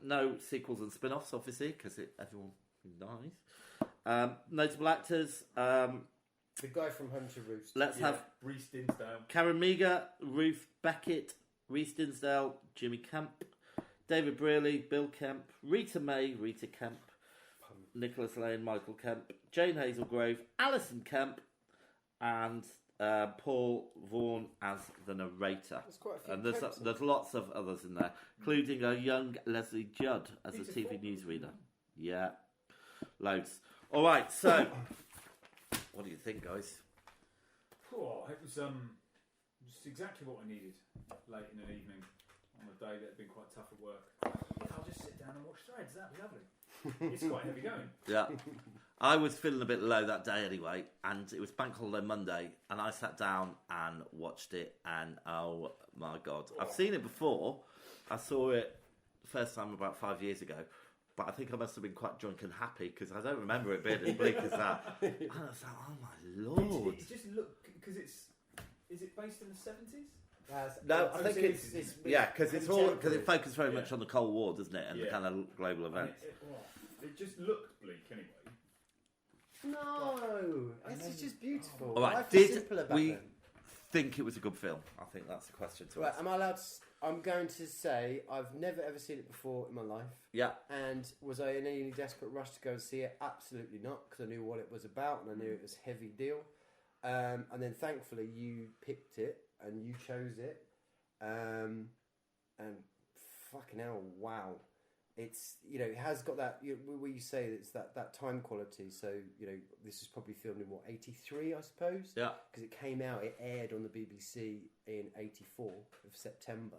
No sequels and spin-offs, obviously, because everyone dies. Notable actors. The guy from Home to Roost. Let's have Reece Dinsdale. Karen Meager, Ruth Beckett, Reece Dinsdale, Jimmy Kemp, David Brearley, Bill Kemp, Rita May, Rita Kemp, Nicholas Lane, Michael Kemp, Jane Hazelgrave, Alison Kemp, and Paul Vaughan as the narrator. There's quite a few And Kemps in there's lots of others in there, including a young Leslie Judd as a TV newsreader. Yeah, loads. All right, so what do you think, guys? Oh, it was just exactly what I needed late in an evening on a day that had been quite tough at work. Yeah, I'll just sit down and watch Threads. That'd be lovely. It's quite heavy going. Yeah. I was feeling a bit low that day anyway, and it was Bank Holiday Monday, and I sat down and watched it, and oh my God. I've seen it before. I saw it the first time about 5 years ago, but I think I must have been quite drunk and happy, because I don't remember it being as bleak as that. And I was like, oh my Lord. It just looked, because is it based in the 70s? No, I think it's because it focused very much on the Cold War, doesn't it, and the kind of global events. It just looked bleak anyway. No, it's just beautiful. All right, Life is did simpler back we then. think it was a good film? I think that's the question to Right, ask. am I allowed to... I'm going to say I've never ever seen it before in my life. Yeah. And was I in any desperate rush to go and see it? Absolutely not, because I knew what it was about and I knew it was a heavy deal. And then thankfully you picked it and you chose it. And fucking hell, wow. It's, it has got that, where you say it's that time quality. So, this is probably filmed in 83, I suppose? Yeah. Because it came out, it aired on the BBC in 84 of September.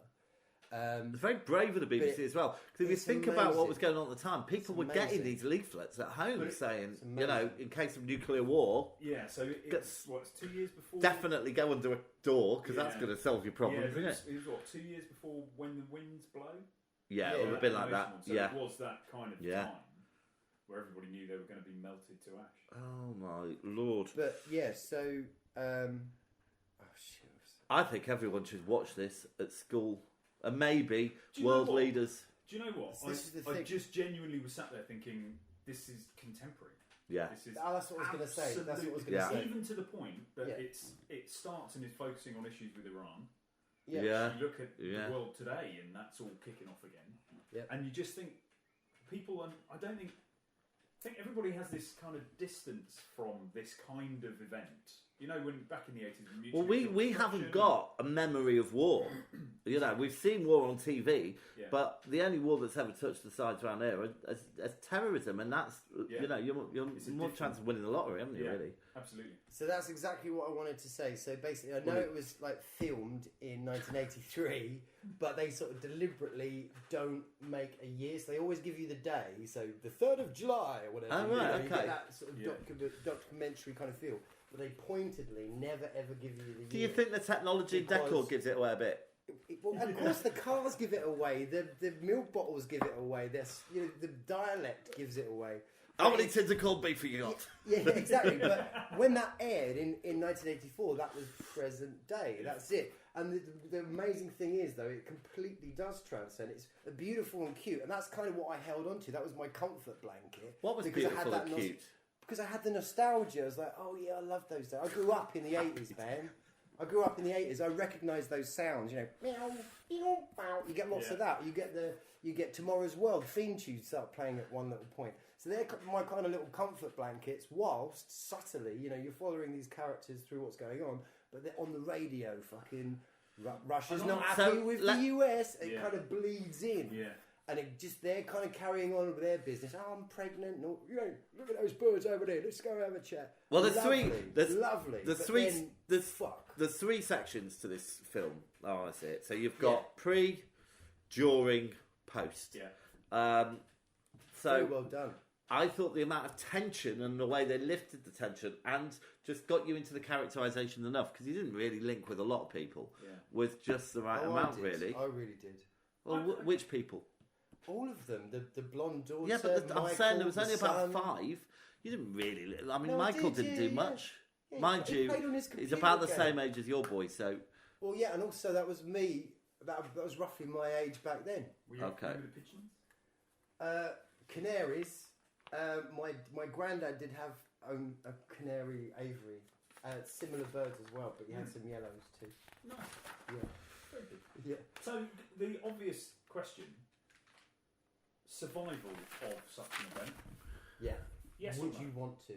It's very brave of the BBC as well. Because if you think about what was going on at the time, people were getting these leaflets at home saying, in case of nuclear war. Yeah, so it's 2 years before. Definitely go under a door, because that's going to solve your problem, isn't it? It was 2 years before When the Winds Blow? Yeah, it would have been like that. So yeah. it was that kind of time where everybody knew they were going to be melted to ash. Oh my Lord. But yeah, so I think everyone should watch this at school, and maybe Do world leaders. Do you know what? I just genuinely was sat there thinking, this is contemporary. Yeah. This is that's what I was going to say. That's what I was going to say. Even to the point that it starts and is focusing on issues with Iran. Yeah. You look at the world today, and that's all kicking off again. Yeah. And you just think people, I think everybody has this kind of distance from this kind of event. When back in the 80s... Well, we haven't got a memory of war. We've seen war on TV, but the only war that's ever touched the sides around here is terrorism, and that's, you're more chance of winning the lottery, haven't you, really? Absolutely. So that's exactly what I wanted to say. So basically, I know it was filmed in 1983, but they sort of deliberately don't make a year. So they always give you the day. So the 3rd of July or whatever. Oh, right, You get that sort of documentary kind of feel. But they pointedly never ever give you the year. Do you think the technology in decor gives it away a bit? Well, of course, the cars give it away. The milk bottles give it away. The dialect gives it away. How many tins of cold beef have you got? Yeah, exactly. But when that aired in 1984, that was present day. That's it. And the amazing thing is, though, it completely does transcend. It's beautiful and cute. And that's kind of what I held on to. That was my comfort blanket. What was beautiful and cute? Because I had the nostalgia. I was like, oh, yeah, I love those days. I grew up in the 80s, man. I grew up in the 80s. I recognise those sounds, meow, meow, meow. You get lots of that. You get Tomorrow's World theme tunes start playing at one little point. So they're my kind of little comfort blankets, whilst subtly, you're following these characters through what's going on, but they're on the radio, fucking Russia's not happy with the US. It kind of bleeds in. Yeah. And they're kind of carrying on with their business. Oh, I'm pregnant. No, look at those birds over there. Let's go have a chat. Well, there's lovely. There's 3 sections to this film. Oh, I see it. So you've got pre, during, post. Yeah. So Very well done. I thought the amount of tension and the way they lifted the tension and just got you into the characterisation enough, because you didn't really link with a lot of people, with just the right amount, really. I really did. Well, which people? All of them. The blonde daughter. Yeah, but I'm Michael, saying there was the only about son. 5. You didn't really. I mean, No, I Michael did, didn't yeah, do much. Yeah, Mind he you, played on his he's computer about the game. same age as your boy, so. Well, yeah, and also that was me. That was roughly my age back then. Were you Okay. with the pigeons? Canaries. My granddad did have a canary aviary. Similar birds as well, but he had some yellows too. Nice. Yeah. Very good. Yeah. So, the obvious question, survival of such an event. Yeah. Yes or Would no? you want to?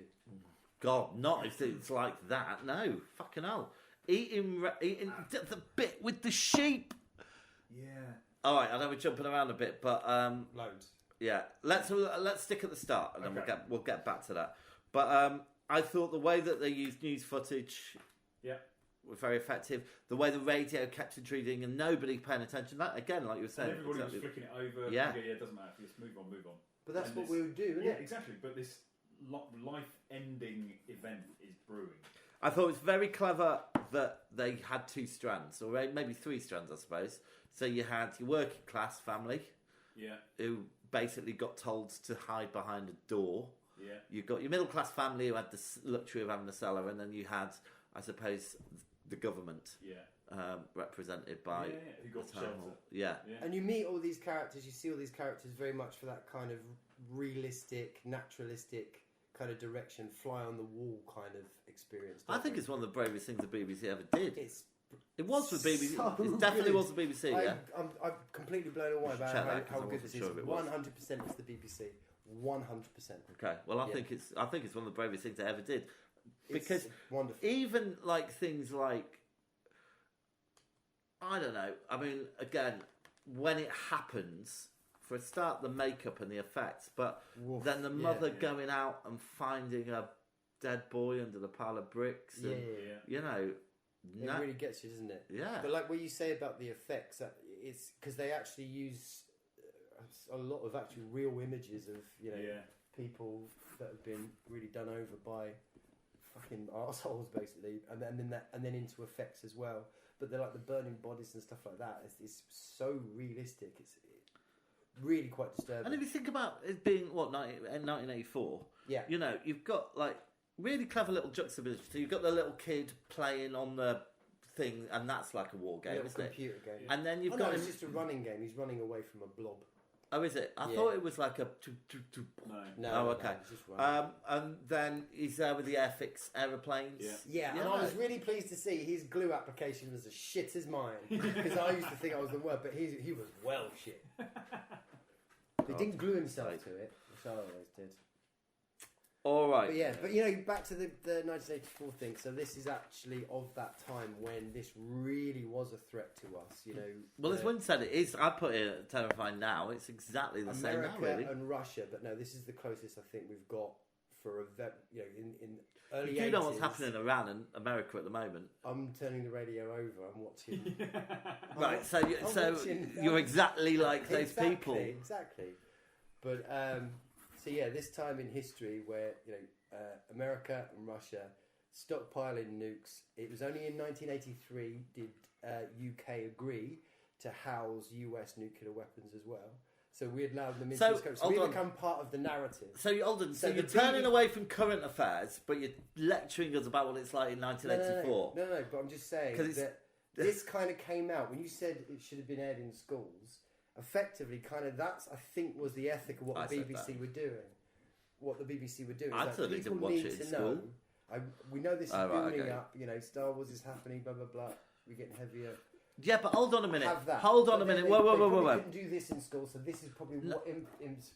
God, not if it's like that. No, fucking hell. Eating the bit with the sheep. Yeah. All right, I know we're jumping around a bit, but Loads. yeah, let's stick at the start, and then Okay. we'll get back to that. But I thought the way that they used news footage, were very effective. The way the radio kept intruding and nobody paying attention. That again, like you were saying, And everybody was exactly. flicking it over. Yeah. It doesn't matter. Just move on, move on. But that's And what this- we would do, isn't Yeah, it? exactly. But this life-ending event is brewing. I thought it was very clever that they had 2 strands, or maybe 3 strands, I suppose. So you had your working class family, Yeah. who basically got told to hide behind a door. Yeah. You got your middle class family who had the luxury of having a cellar, and then you had, I suppose, the government Yeah. represented by Who got the town shelter. hall. Yeah. Yeah. And you meet all these characters, you see all these characters very much for that kind of realistic, naturalistic kind of direction, fly on the wall kind of experience. I don't think they? it's one of the bravest things the BBC ever did. It was the BBC. so It definitely good. was the BBC. Yeah. I'm completely blown away should about check that, 'cause how I good wasn't this is. sure if it was. 100% it's the BBC. 100%. Okay. Well, I Yeah. think it's one of the bravest things they ever did, because It's wonderful. even like things like, I don't know. I mean, again, when it happens, for a start, the makeup and the effects, but Woof. then the Yeah, mother yeah. going out and finding a dead boy under the pile of bricks, and Yeah. you know, It really gets you, doesn't it? yeah. But like what you say about the effects, that it's because they actually use a lot of actual real images of Yeah. people that have been really done over by fucking arseholes, basically, and then into effects as well. But they're like the burning bodies and stuff like that. It's so realistic. It's really quite disturbing. And if you think about it being, 1984, Yeah. you know, you've got like really clever little juxtaposition. So you've got the little kid playing on the thing, and that's like a war game, Little isn't it? computer game. And then you've Oh, got no, it's him- just a running game. He's running away from a blob. Oh, is it? I Yeah. thought it was like a. No. No, Oh, no, okay. he's just running. And then he's there with the Airfix aeroplanes. Yeah. Yeah, and Yeah. I was really pleased to see his glue application was as shit as mine, because I used to think I was the worst, but he was well shit. He didn't glue himself to it, which I always did. All right. But yeah, back to the 1984 thing. So this is actually of that time when this really was a threat to us. Well, as Wynn said, it is. I put it terrifying now. It's exactly the same America now, really. and Russia, but no, this is the closest I think we've got for in early. You do know 80s. what's happening in Iran and America at the moment, I'm turning the radio over. I'm watching. right? So, I'm watching- you're exactly like those Exactly, people. Exactly. But so yeah, this time in history where America and Russia stockpiling nukes. It was only in 1983 did UK agree to house US nuclear weapons as well. So we allowed them into So, the scope. So hold we on. become part of the narrative. So, Alden, so So you're the turning TV away from current affairs, but you're lecturing us about what it's like in 1984. No, but I'm just saying 'Cause it's- that this kind of came out when you said it should have been aired in schools. Effectively, kind of that's I think was the ethic of what I the said BBC that. were doing. What the BBC were doing. I is certainly people didn't watch need it in to know. school. We know this is Oh, right, building okay. up. Star Wars is happening. Blah blah blah. We're getting heavier. Yeah, but hold on a minute. Have that. Hold on But a then minute. they- Whoa, whoa, they whoa, probably whoa, whoa. couldn't do this in school, so this is probably what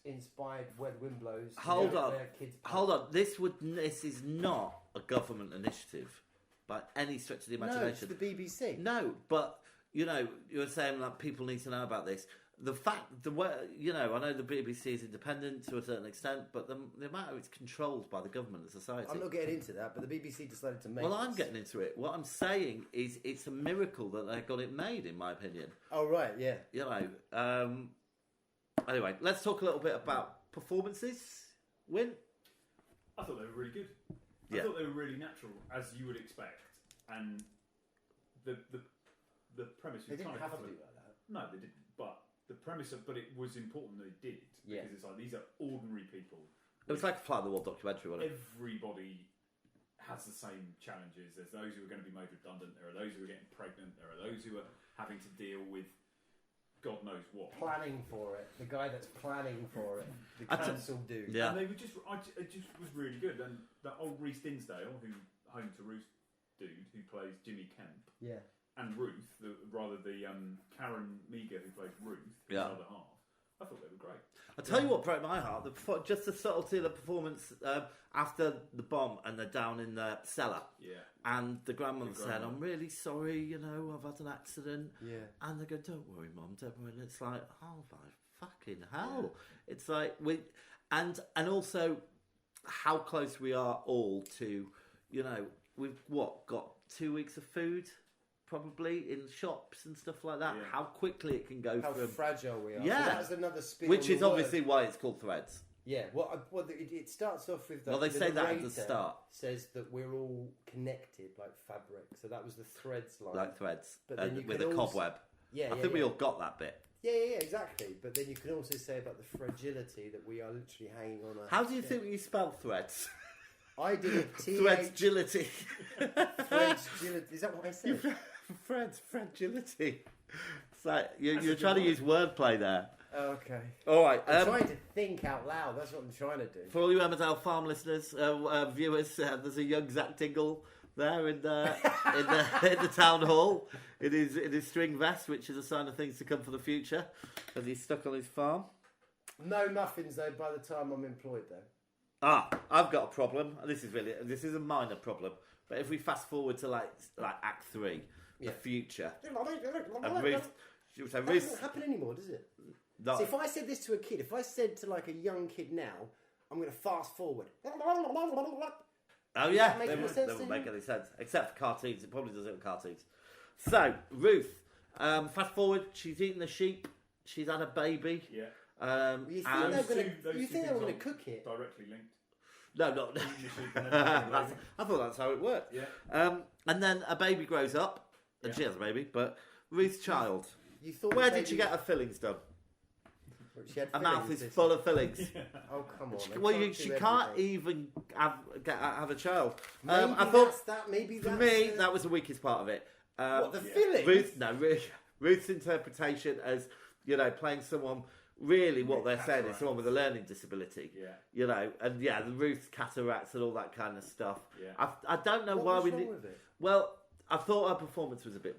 inspired Where the Wind Blows. Hold on. Their kids Hold on. This is not a government initiative by any stretch of the No, it's imagination. the BBC. No, but you were saying like people need to know about this. the fact, the way, you know, I know the BBC is independent to a certain extent, but the amount of it's controlled by the government and society. I'm not getting into that, but the BBC decided to make. Well, I'm this. getting into it. What I'm saying is, it's a miracle that they got it made, in my opinion. Oh right, yeah. You know. Anyway, let's talk a little bit about performances. Win. I thought they were really good. Yeah. I thought they were really natural, as you would expect, and the premise. They we didn't kind of have to covered. do like that. No, they didn't. But the premise of, but it was important they did, Yeah. because it's like these are ordinary people. It was like a Fly on the Wall documentary, wasn't it? Everybody has the same challenges. There's those who are going to be made redundant. There are those who are getting pregnant. There are those who are having to deal with God knows what. Planning for it. The guy that's planning for it. The council dude. Yeah. And they were just, it just was really good. And that old Rhys Dinsdale, who Home to Roost dude, who plays Jimmy Kemp, Yeah. and Ruth, the Karen Meager, who plays Ruth, his Yeah. other half. I thought they were great. I'll tell you what broke my heart. Just the subtlety of the performance after the bomb, and they're down in the cellar. Yeah. And the grandmother The said, grandmother. "I'm really sorry, you know, I've had an accident." Yeah. And they go, "Don't worry, Mum, don't worry." And it's like, oh my fucking hell! It's like and also how close we are all to, you know, we've got 2 weeks of food, probably in shops and stuff like that. Yeah. How quickly it can go How from fragile we are. Yeah. So that's another spin. which on is the word. obviously why it's called Threads. Yeah. Well, it starts off with. Well, they the say that at the narrator start. Says that we're all connected like fabric. So that was the threads line. Like threads, But then you with could a also- cobweb. Yeah. I think we all got that bit. Yeah, exactly. But then you can also say about the fragility that we are literally hanging on. How do you think you spell threads? I did a T. Threads-gility. Fragility. Is that what I said? Threads, fragility. It's like you're trying to use wordplay there. Okay. All right. I'm trying to think out loud. That's what I'm trying to do. For all you Emmerdale Farm listeners, viewers, there's a young Zach Dingle there in the in the town hall in his string vest, which is a sign of things to come for the future, as he's stuck on his farm. No muffins though. By the time I'm employed though. I've got a problem. This is a minor problem, but if we fast forward to like Act 3, the future, and Ruth, That doesn't happen anymore, does it? No. So if I said this to a kid, if I said to like a young kid now, I'm going to fast forward. Oh yeah, make they any would, sense they to would you? make any sense, except for cartoons. It probably does it with cartoons. So Ruth, fast forward, she's eating the sheep. She's had a baby. Yeah. You think and they're going those to? You two think they're things going to aren't cook it? Directly linked. no, not. I thought that's how it worked. Yeah. And then a baby grows up, and she has a baby. But Ruth's child, You thought? where the did she baby- get her fillings done? She had Her mouth fillings, is did full she? of fillings. Oh come on! they Well, can't she do can't everything. even have a child. Maybe I thought maybe for that's me the- that was the weakest part of it. what the fillings? Ruth's interpretation as, you know, playing someone. Really, what they're saying is someone with a learning disability. Yeah. You know, and the Ruth's cataracts and all that kind of stuff. Yeah. I don't know What why was we wrong need. with it? Well, I thought her performance was a bit.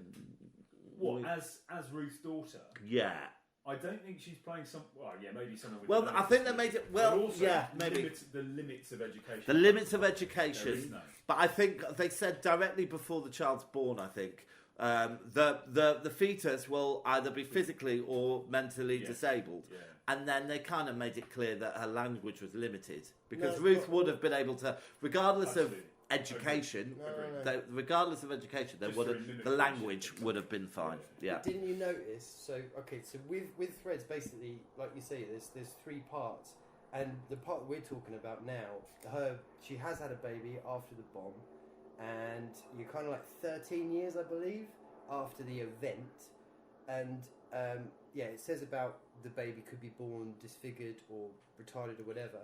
What, as Ruth's daughter? Yeah. I don't think she's playing some. Well, yeah, maybe someone with. Well, learning I think they disability. made it. Well, But also yeah, maybe. the limits of education. The limits of There is education, none. but I think they said directly before the child's born. I think the fetus will either be physically or mentally disabled, and then they kind of made it clear that her language was limited because No, Ruth but- would have been able to, regardless Absolutely. of education, Agreed. regardless of education, they Just would for have, the limitation. language would have been fine. Yeah. Didn't you notice? So with threads, basically, like you say, there's three parts, and the part that we're talking about now, she has had a baby after the bomb, and you're kind of like 13 years, I believe, after the event, and it says about the baby could be born disfigured or retarded or whatever,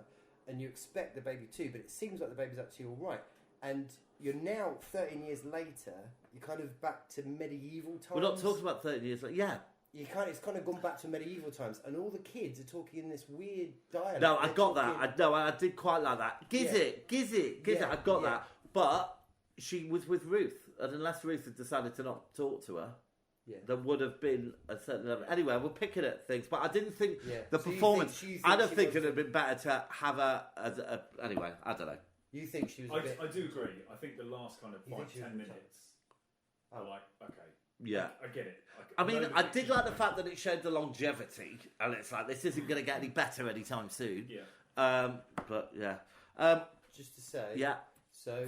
and you expect the baby to, but it seems like the baby's actually all right. And you're now 13 years later. You're kind of back to medieval times. We're not talking about 30 years later. Yeah. It's kind of gone back to medieval times, and all the kids are talking in this weird dialect. No, I They're got talking- that. I did quite like that. Giz it. Yeah, I got yeah. that. But she was with Ruth, and unless Ruth had decided to not talk to her, there would have been a certain level. Anyway, we're picking at things, but I didn't think the So you performance. think- you think I don't she think was- it would have been better to have her as a. Anyway, I don't know. You think she was a bit? I do agree. I think the last kind of You think 5-10 she was a bit- minutes are like, okay, Yeah. I get it. I mean, know the I did fiction like the is fact that it showed the longevity, and it's like this isn't going to get any better anytime soon. Yeah. But yeah. Just to say, Yeah. So,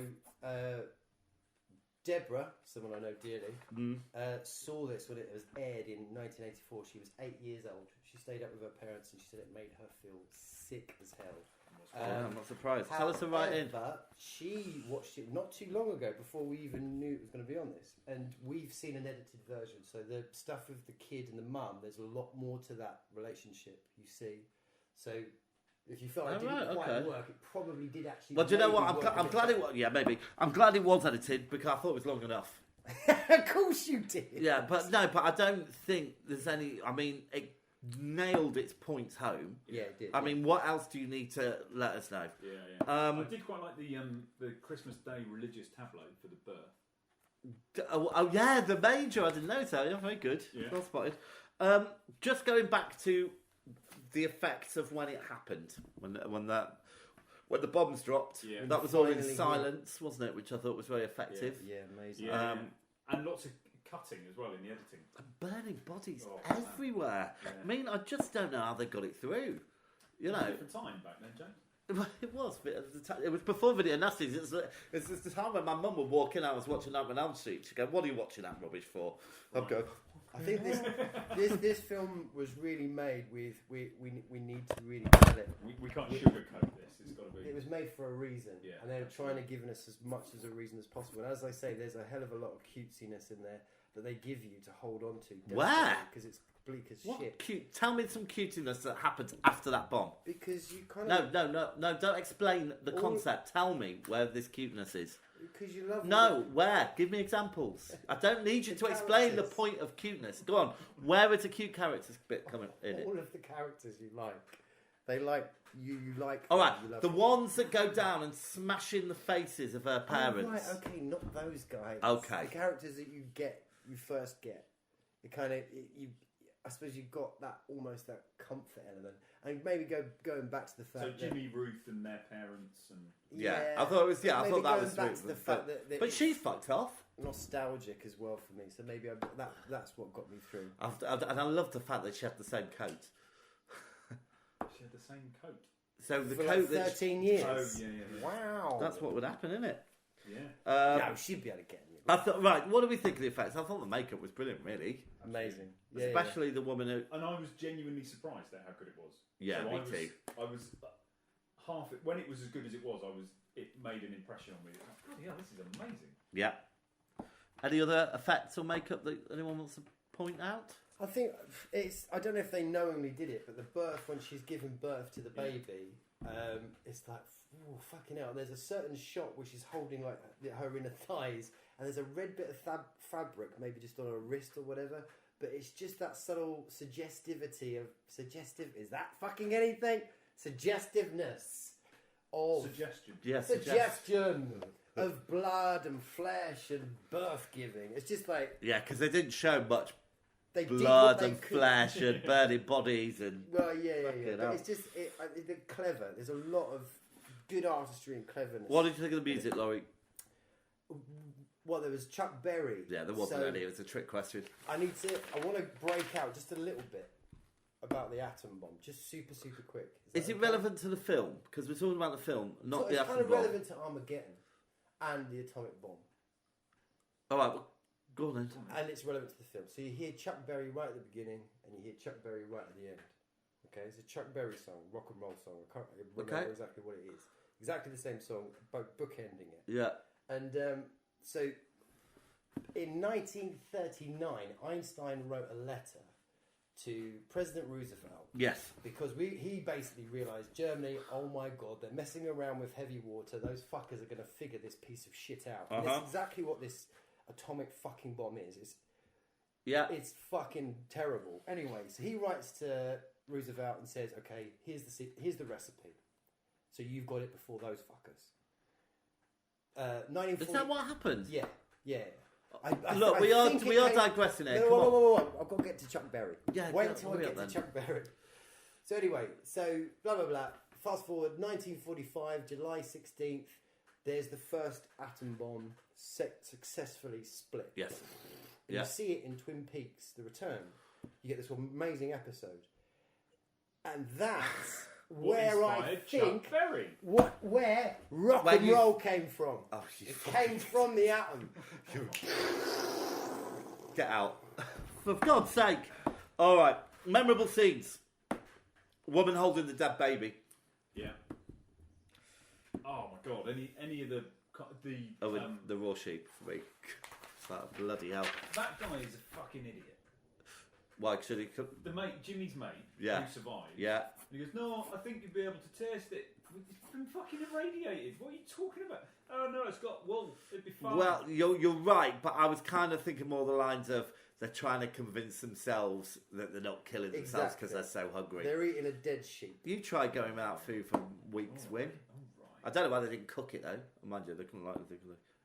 Deborah, someone I know dearly, saw this when it was aired in 1984. She was 8 years old. She stayed up with her parents, and she said it made her feel sick as hell. I'm not surprised. Tell us to write in. She watched it not too long ago, before we even knew it was going to be on this, and we've seen an edited version. So the stuff with the kid and the mum, there's a lot more to that relationship. You see, so if you felt it didn't quite work, it probably did actually. Well, do you know what? I'm glad it was. Yeah, maybe. I'm glad it was edited because I thought it was long enough. Of course you did. Yeah, but I don't think there's any. I mean, it nailed its points home. Yeah, it did. I mean, what else do you need to let us know? Yeah. I did quite like the Christmas Day religious tableau for the birth. Oh yeah, the major. I didn't notice that. Yeah, very good. Yeah. Well spotted. Just going back to the effects of when it happened, when the bombs dropped. Yeah. That was all in Finally, silence, wasn't it? Which I thought was very effective. Yeah, amazing. Yeah, and lots of cutting as well in the editing. Burning bodies Oh, everywhere. Yeah. I mean, I just don't know how they got it through. You It was a know, different time back then, James. it was. But at the it was before video nasties. It's the time when my mum would walk in. I was watching that on Elm Street. She'd go, "What are you watching that rubbish for?" I'd go, I think this film was really made with we need to really tell it. We can't sugarcoat this. It's got to be. It was made for a reason, Yeah, and they're trying to give us as much as a reason as possible. And as I say, there's a hell of a lot of cutesiness in there that they give you to hold on to. Where? Because it's bleak as "What shit. cute? Tell me some cutiness that happened after that bomb." Because you kind of No! Don't explain the concept. Tell me where this cuteness is. because you love No, where? Give me examples. I don't need you to explain the characters. point of cuteness. Go on. Where is the cute characters bit coming in it? all of the characters you like. They like you. You like. All them, right, you love the them. ones that go down and smash in the faces of her parents. Oh, right, okay, not those guys. Okay. The characters that you first get. It kind of I suppose you got that almost that comfort element, and maybe going back to the fact So that Jimmy, Ruth, and their parents, and Yeah, I thought it was. Yeah, I maybe thought that going was back sweet. to the fact that But she's fucked off. nostalgic as well for me. So maybe that's what got me through. And I love the fact that she had the same coat. she had the same coat. So the For coat like that 13 years. Oh, yeah. Wow. that's what would happen, isn't it? Yeah. No, she'd be able to get in. I thought. Right, what do we think of the effects? I thought the makeup was brilliant, really. Amazing. Yeah, Especially the woman who. And I was genuinely surprised at how good it was. Yeah, me too. I was half when it was as good as it was. It made an impression on me. Yeah, this is amazing. Yeah. Any other effects or makeup that anyone wants to point out? I think it's. I don't know if they knowingly did it, but the birth when she's giving birth to the baby, it's like, oh, fucking hell. There's a certain shot where she's holding like her inner thighs, and there's a red bit of fabric, maybe just on her wrist or whatever. But it's just that subtle suggestivity of Is that fucking anything? Suggestiveness of Suggestion. Yes. suggestion of blood and flesh and birth giving. It's just like Yeah, because they didn't show much they did what blood they and could. flesh and burning bodies and. Well, yeah. Fucking But hell. it's just they're clever. There's a lot of good artistry and cleverness. What did you think of the music, Laurie? Well, there was Chuck Berry. Yeah, there wasn't So any. It was a trick question. I want to break out just a little bit about the atom bomb, just super quick. Is it relevant to the film? Because we're talking about the film, not the It's atom kind of bomb. relevant to Armageddon and the atomic bomb, All right, well, go on then. and it's relevant to the film. So you hear Chuck Berry right at the beginning, and you hear Chuck Berry right at the end. Okay, it's a Chuck Berry song, rock and roll song. I can't remember Okay. exactly what it is. Exactly the same song, bookending it. Yeah. And so in 1939, Einstein wrote a letter to President Roosevelt Yes. because he basically realised Germany, oh my God, they're messing around with heavy water. Those fuckers are going to figure this piece of shit out. And that's exactly what this atomic fucking bomb is. Yeah. It's fucking terrible. Anyway, so he writes to Roosevelt and says, okay, here's the recipe. So you've got it before those fuckers. 1940. Is that what happened? Yeah. Look, we are digressing here. No, Come on. whoa. I've got to get to Chuck Berry. Yeah, Wait yeah, until I hurry get up to then. Chuck Berry. So anyway, blah blah blah. Fast forward, 1945, July 16th. There's the first atom bomb successfully split. Yes. And Yeah. you see it in Twin Peaks: The Return. You get this amazing episode, and that's What where I inspired think Chuck Berry? where rock When and you- roll came from. Oh, you It came from the atom. Get out. For God's sake. All right. Memorable scenes. Woman holding the dead baby. Yeah. Oh my god! Any of the Oh, and the raw sheep for me. It's like, bloody hell. that guy is a fucking idiot. Why should he? The mate, Jimmy's mate, Yeah. who survived. Yeah. And he goes, "No, I think you'd be able to taste it. It's been fucking irradiated. What are you talking about? Oh no, it's got wool. It'd be fine." Well, you're right, but I was kind of thinking more the lines of they're trying to convince themselves that they're not killing themselves because they're so hungry. They're eating a dead sheep. You try going without food for weeks, Win. I don't know why they didn't cook it though. Mind you, they couldn't like it.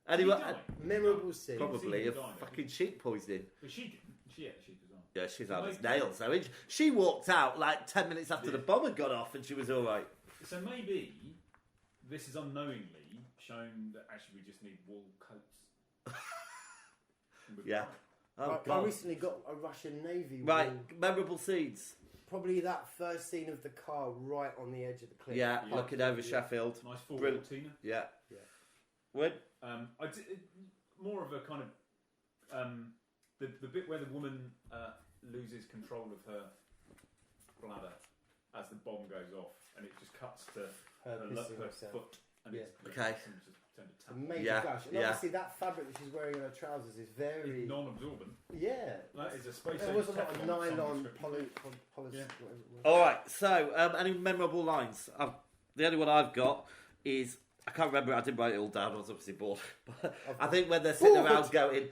Anyway, Memorable scene. probably a Didn't die, fucking sheep poisoning. But she didn't. She ate sheep as well. Yeah, she's hard as Like- nails though. She walked out like 10 minutes after the bomb had gone off and she was all right. So maybe this is unknowingly shown that actually we just need wool coats. Yeah. Oh, I God. recently got a Russian Navy. Right, wool. memorable scenes. Probably that first scene of the car right on the edge of the cliff. Yeah, looking over Sheffield. Nice full Brilliant. Tina. Yeah. Yeah. Win? More of a kind of the bit where the woman loses control of her bladder as the bomb goes off, and it just cuts to Her her pissing herself. foot, and Yeah. it's Okay. just turned to A tap. major Yeah, gush. And yeah. obviously that fabric that she's wearing in her trousers is very... It's non-absorbent. Yeah. That is a space. There was a lot of Teflon nylon, description. poly, Yeah. whatever it was. All right, so any memorable lines? The only one I've got is, I can't remember, I didn't write it all down, I was obviously bored. But I think when they're sitting around going,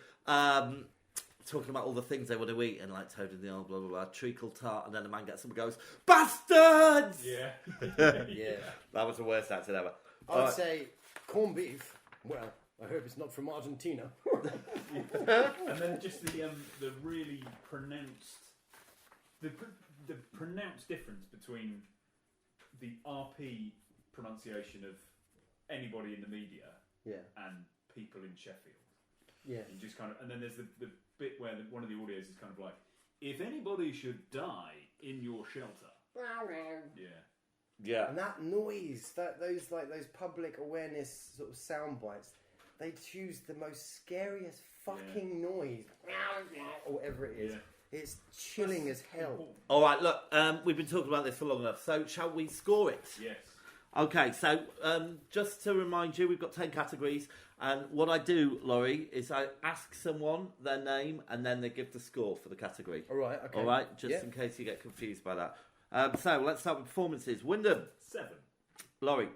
talking about all the things they want to eat, and like toad in the old, blah, blah, blah, treacle tart, and then the man gets up and goes, bastards! Yeah. Yeah. That was the worst acting ever. I'd say corned beef. Well, I hope it's not from Argentina. And then just the really pronounced the pronounced difference between the RP pronunciation of anybody in the media Yeah. and people in Sheffield. Yeah. And just kind of, and then there's the bit where one of the audios is kind of like, if anybody should die in your shelter. Yeah. Yeah. And that noise, those public awareness sort of sound bites, they choose the most scariest fucking noise, or whatever it is. Yeah. It's chilling as hell. All right, look, we've been talking about this for long enough, so shall we score it? Yes. Okay, so just to remind you, we've got 10 categories, and what I do, Laurie, is I ask someone their name, and then they give the score for the category. All right, okay. All right, just Yep. in case you get confused by that. So let's start with performances. Wyndham, 7. Laurie,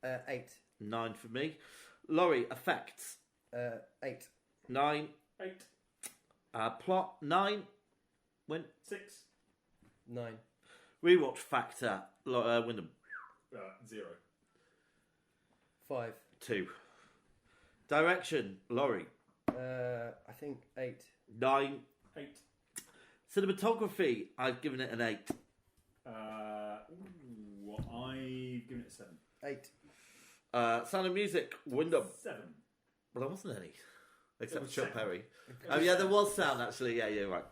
8. 9 for me. Laurie, effects, 8. 9. 8. Plot, 9. Win. 6. 9. Rewatch factor, Wyndham, 0. 5. 2. Direction, Laurie, I think 8. 9. 8. Cinematography, I've given it an 8. I've given it a 7. 8. Sound of music, Wyndham. 7. Well, there wasn't any. Except was for Chuck sound. Berry. Oh, yeah, there was sound, actually. Yeah, you're right.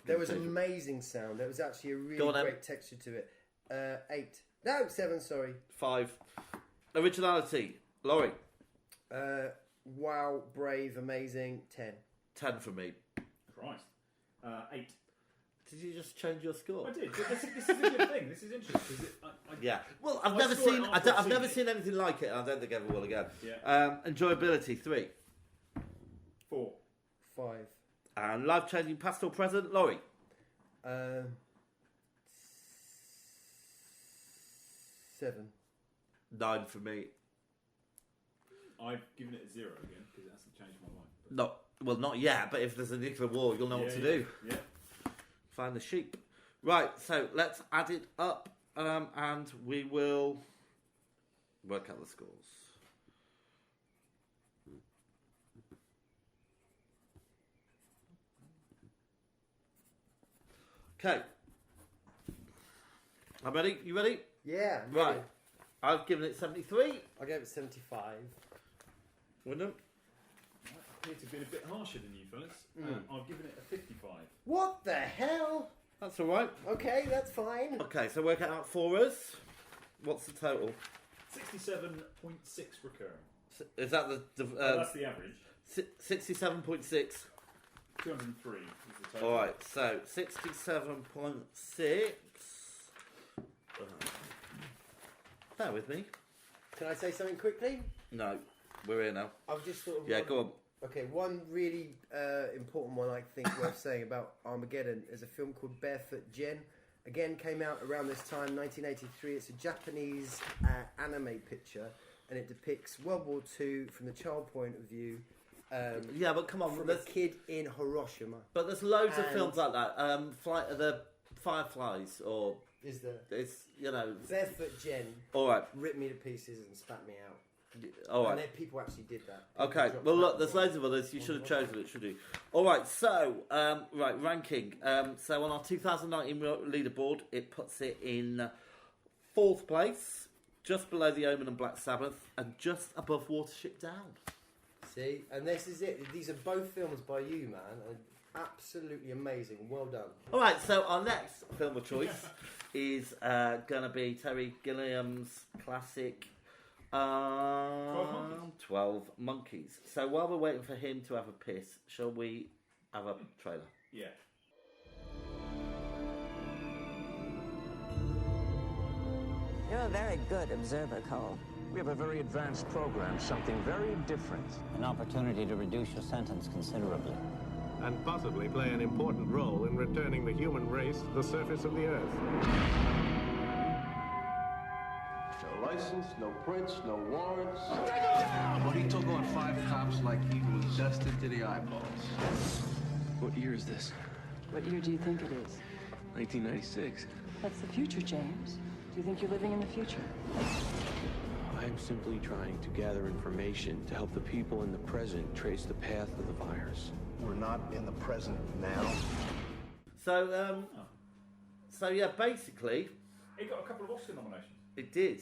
There was amazing sound. There was actually a really Go on, Em. great texture to it. 8. No, 7, sorry. 5. Originality, Laurie. Wow, brave, amazing, 10. 10 for me. Christ. 8. Did you just change your score? I did. But this is a good thing. This is interesting. 'Cause Yeah. Well, I've I never saw it seen. after I've never seeing seen anything like it, and I don't think I ever will again. Yeah. Enjoyability, 3. 4. 5. And life-changing past or present, Laurie. 7. 9 for me. I've given it a 0 again because it hasn't changed my mind. But No, well, not yet. But if there's a nuclear war, you'll know what to do. Yeah. Find the sheep. Right. So let's add it up, and we will work out the scores. Okay. I'm ready. You ready? Yeah. Right. really. I've given it 73. I gave it 75. Wyndham. appear to have been a bit harsher than you fellas. I've given it a 55. What the hell? That's all right. Okay, that's fine. Okay, so work it out for us. What's the total? 67.6 recurring. Is that That's the average. 67.6? 203 is the total. All right, so 67.6. Bear with me. Can I say something quickly? No, we're here now. I've just thought of Yeah, one- go on. Okay, one really important one I think worth saying about Armageddon is a film called Barefoot Gen. Again, came out around this time, 1983. It's a Japanese anime picture, and it depicts World War II from the child point of view. Yeah, but come on, From a kid in Hiroshima. but there's loads of And- films like that. Flight of the Fireflies, or Is the it's Barefoot Gen All right, ripped me to pieces and spat me out. all And right. then people actually did that. People Okay, dropped well that look, there's before. loads of others. You should have chosen it, should you? All right, so right ranking. So on our 2019 leaderboard, it puts it in 4th place, just below The Omen and Black Sabbath, and just above Watership Down. See, and this is it. These are both films by you, man. And absolutely amazing. Well done. All right, so our next film of choice is gonna be Terry Gilliam's classic. 12 Monkeys. So while we're waiting for him to have a piss, shall we have a trailer? Yeah. You're a very good observer, Cole. We have a very advanced program, something very different. An opportunity to reduce your sentence considerably. And possibly play an important role in returning the human race to the surface of the Earth. No license, no prints, no warrants. But he took on 5 cops like he was dusted to the eyeballs. What year is this? What year do you think it is? 1996. That's the future, James. Do you think you're living in the future? I'm simply trying to gather information to help the people in the present trace the path of the virus. We're not in the present now. So, so yeah, basically, It got a couple of Oscar nominations. it did.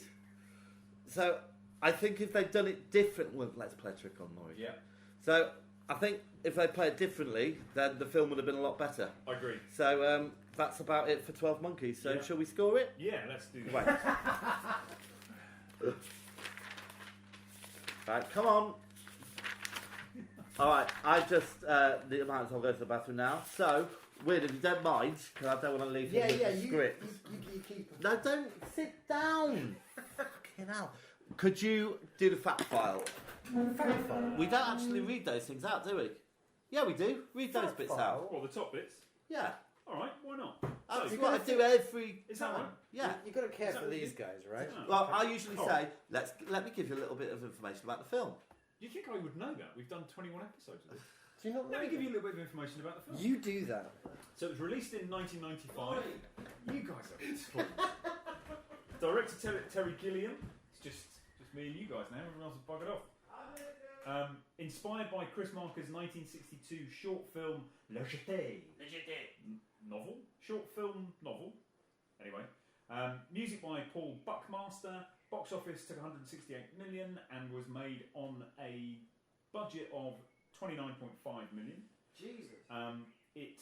So, I think if they'd done it different, well, let's play a trick on Norwich. Yeah. So, I think if they played it differently, then the film would have been a lot better. I agree. So, that's about it for 12 Monkeys. So, Yeah. shall we score it? Yeah, let's do that. Right. Right, come on. All right, I just the might as well go to the bathroom now. So, Weird, if you don't mind, because I don't want to leave you with the script. You keep. No, don't sit down. Fucking hell. Could you do the fact file? Fact file? We don't actually read those things out, do we? Yeah, we do. Read those Fact bits file? out. Or the top bits. Yeah. All right, why not? That's So- what I do every Is that time. right? Yeah. You've got to care Is that for what these you- guys, right? Oh, Well, okay. I usually Cool. say, let me give you a little bit of information about the film. You think I would know that? We've done 21 episodes of this. Do you not know Let me give that? you a little bit of information about the film. You do that. So it was released in 1995. You guys are fools. Director Terry Gilliam. It's just me and you guys now. Everyone else has buggered off. Inspired by Chris Marker's 1962 short film Le Jeté. Novel? Short film novel. Anyway. Music by Paul Buckmaster. Box office took 168 million and was made on a budget of 29.5 million. Jesus. It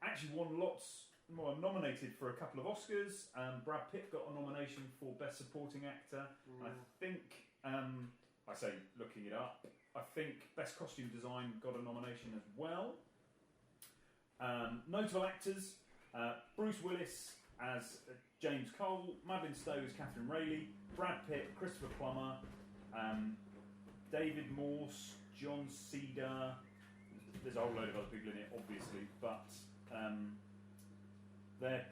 actually won nominated for a couple of Oscars. Brad Pitt got a nomination for Best Supporting Actor. I think, I say looking it up, I think Best Costume Design got a nomination as well. Notable actors, Bruce Willis as James Cole, Madeline Stowe as Catherine Rayleigh, Brad Pitt, Christopher Plummer, David Morse, John Cedar. There's a whole load of other people in it, obviously, but they're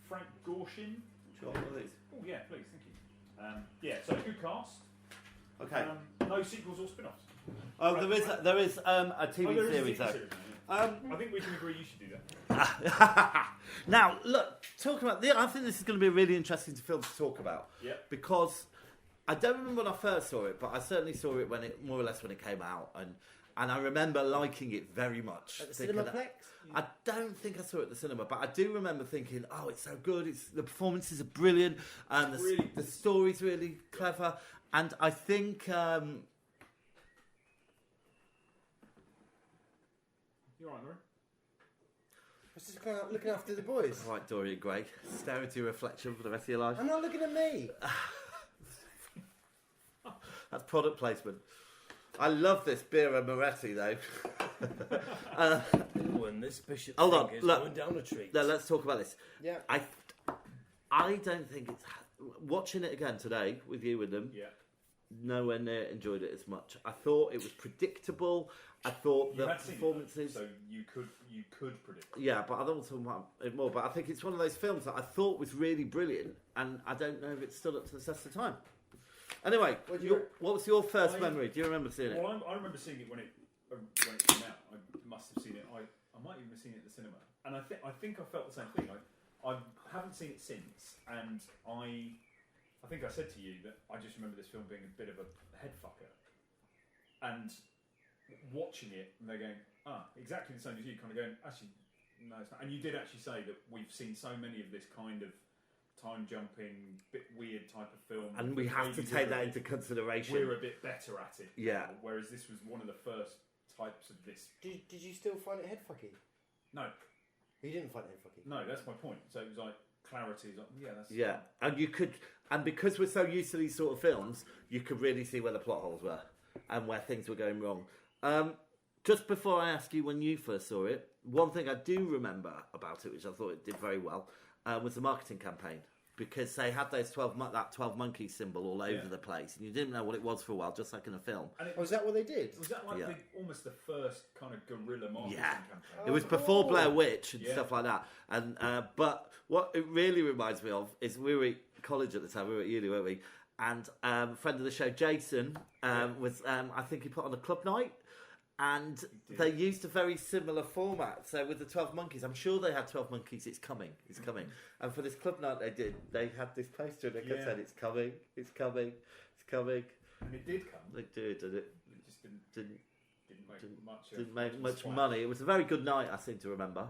Frank Gorshin. Sure, please. Oh yeah, please, thank you. Yeah, so good cast. Okay. No sequels or spin-offs. Oh, there is a TV there is a series though. series now, yeah. I think we can agree you should do that. Now, look, talking about I think this is going to be a really interesting film to talk about. Yeah. Because I don't remember when I first saw it, but I certainly saw it when it more or less when it came out, and I remember liking it very much. At the Cinemaplex? I don't think I saw it at the cinema, but I do remember thinking, "Oh, it's so good! The performances are brilliant, and the story's really clever." And I think You all right, Murray? I was just kind of looking after the boys. All right, Dorian Gray, stare into your reflection for the rest of your life. I'm not looking at me. That's product placement. I love this beer and Moretti, though. When this bishop Hold on, is look. going down a treat. No, let's talk about this. Yeah. I don't think it's... Watching it again today with you with them, nowhere near enjoyed it as much. I thought it was predictable. I thought the performances... So you could predict it. Yeah, but I don't want to talk about it more. But I think it's one of those films that I thought was really brilliant, and I don't know if it stood up to the test of time. Anyway, what was your first memory? Do you remember seeing it? Well, I remember seeing it when it came out. I must have seen it. I might even have seen it at the cinema, and I think I felt the same thing. I haven't seen it since, and I think I said to you that I just remember this film being a bit of a head fucker, and watching it, and they're going, exactly the same as you, kind of going, actually, no, it's not. And you did actually say that we've seen so many of this kind of time jumping, bit weird type of film, and we have to take that into consideration. We're a bit better at it, yeah. Whereas this was one of the first types of this. Did you still find it headfucky? No, you didn't find it headfucky. No, that's my point. So it was like clarity. Like, that's and you could, and because we're so used to these sort of films, you could really see where the plot holes were and where things were going wrong. Just before I ask you when you first saw it, one thing I do remember about it, which I thought it did very well, was the marketing campaign. Because they had those 12 monkey symbol all over the place, and you didn't know what it was for a while, just like in a film. And was that what they did? Was that like almost the first kind of guerrilla marketing campaign? It was before Blair Witch and stuff like that. And but what it really reminds me of is we were at college at the time, we were at uni, weren't we? And a friend of the show, Jason, was I think he put on a club night. And they used a very similar format. So with the 12 Monkeys, I'm sure they had 12 Monkeys, it's coming. And for this club night they had this poster and they kept saying, it's coming. And it did come. They did, and it just didn't make much money. It was a very good night, I seem to remember.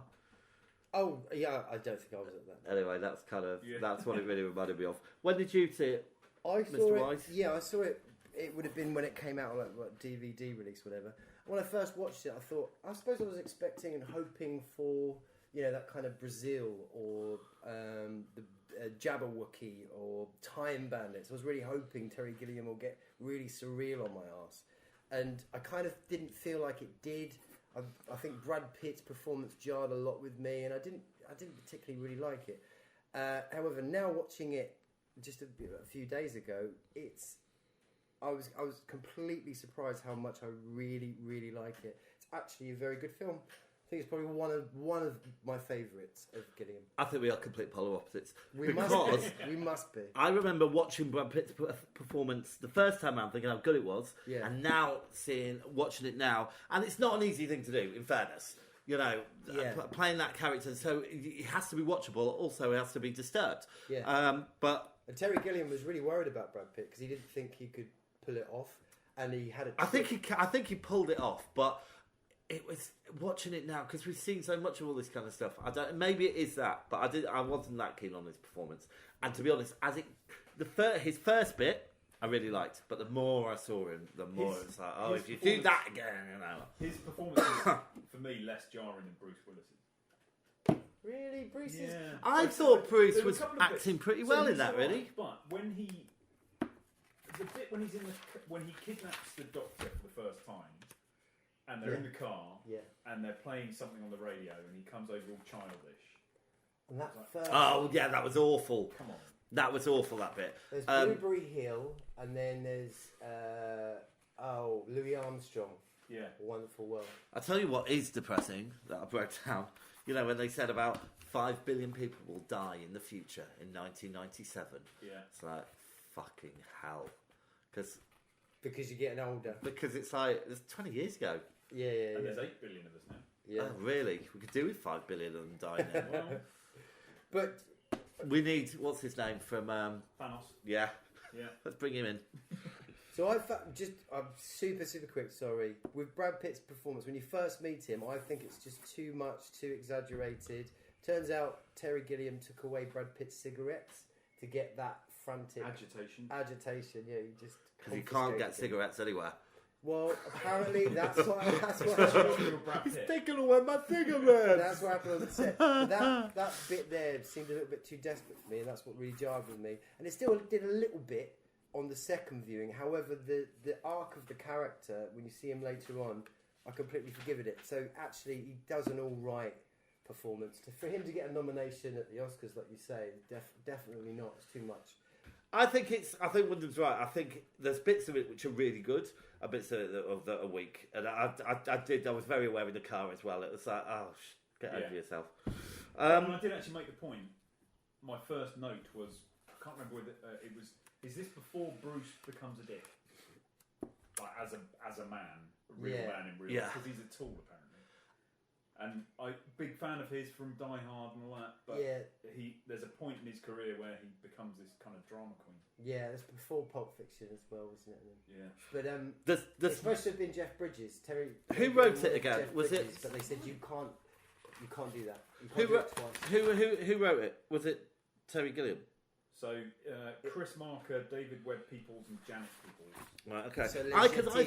Oh, yeah, I don't think I was at that. Anyway, that's kind of, that's what it really reminded me of. When did you see it, Mr. Wise? Yeah, I saw it. It would have been when it came out, like what, DVD release, whatever. When I first watched it, I suppose I was expecting and hoping for, that kind of Brazil or the Jabberwocky or Time Bandits. I was really hoping Terry Gilliam will get really surreal on my arse. And I kind of didn't feel like it did. I think Brad Pitt's performance jarred a lot with me, and I didn't particularly really like it. However, now watching it just a few days ago, I was completely surprised how much I really, really like it. It's actually a very good film. I think it's probably one of my favourites of Gilliam. I think we are complete polar opposites. We must be. I remember watching Brad Pitt's performance the first time around, thinking how good it was, and now watching it now, and it's not an easy thing to do. In fairness, playing that character, so it has to be watchable. Also, it has to be disturbed. Yeah. And Terry Gilliam was really worried about Brad Pitt because he didn't think he could pull it off, and he had a trick. I think he pulled it off, but it was watching it now because we've seen so much of all this kind of stuff. Maybe it is that, but I wasn't that keen on his performance. And to be honest, his first bit I really liked, but the more I saw him, the more it's like, if you do that again, his performance is for me less jarring than Bruce Willis's. Really, Bruce is. I thought Bruce was acting pretty well in that, really. But when he kidnaps the doctor for the first time, and they're in the car, and they're playing something on the radio, and he comes over all childish. And that first... that was awful. Come on. That was awful, that bit. There's Blueberry Hill, and then there's Louis Armstrong. Yeah. A Wonderful World. I'll tell you what is depressing that I broke down. When they said about 5 billion people will die in the future in 1997. Yeah. It's like, fucking hell. Because you're getting older. Because it's like, it's 20 years ago. Yeah. And there's 8 billion of us now. Yeah. Oh, really? We could do with 5 billion of them dying now. Well, but we need, what's his name from... Thanos. Yeah. Yeah. Let's bring him in. So I'm super quick, sorry. With Brad Pitt's performance, when you first meet him, I think it's just too much, too exaggerated. Turns out Terry Gilliam took away Brad Pitt's cigarettes to get that frantic... Agitation, yeah. You just... Because you can't get cigarettes anywhere. Well, apparently that's what He's taking away my fingerman. That's what happened on the set. But that bit there seemed a little bit too desperate for me, and that's what really jarred with me. And it still did a little bit on the second viewing. However, the arc of the character, when you see him later on, I completely forgiven it. So actually, he does an all right performance. For him to get a nomination at the Oscars, like you say, definitely not. It's too much. I think Wyndham's right. I think there's bits of it which are really good, and bits of it that are weak. And I was very aware in the car as well. It was like, get over yourself. And I did actually make the point. My first note was, I can't remember whether it was, is this before Bruce becomes a dick? Like as a man, a real man in real life, because he's a tool apparently. And big fan of his from Die Hard and all that, but there's a point in his career where he becomes this kind of drama queen. Yeah, that's before Pulp Fiction as well, wasn't it? Yeah. But it's supposed to have been Jeff Bridges. Who wrote it again? Was Bridges, it? But they said you can't do that. You can't Who do it twice. Who wrote it? Was it Terry Gilliam? So Chris Marker, David Webb Peoples, and Janet Peoples. Right. Okay.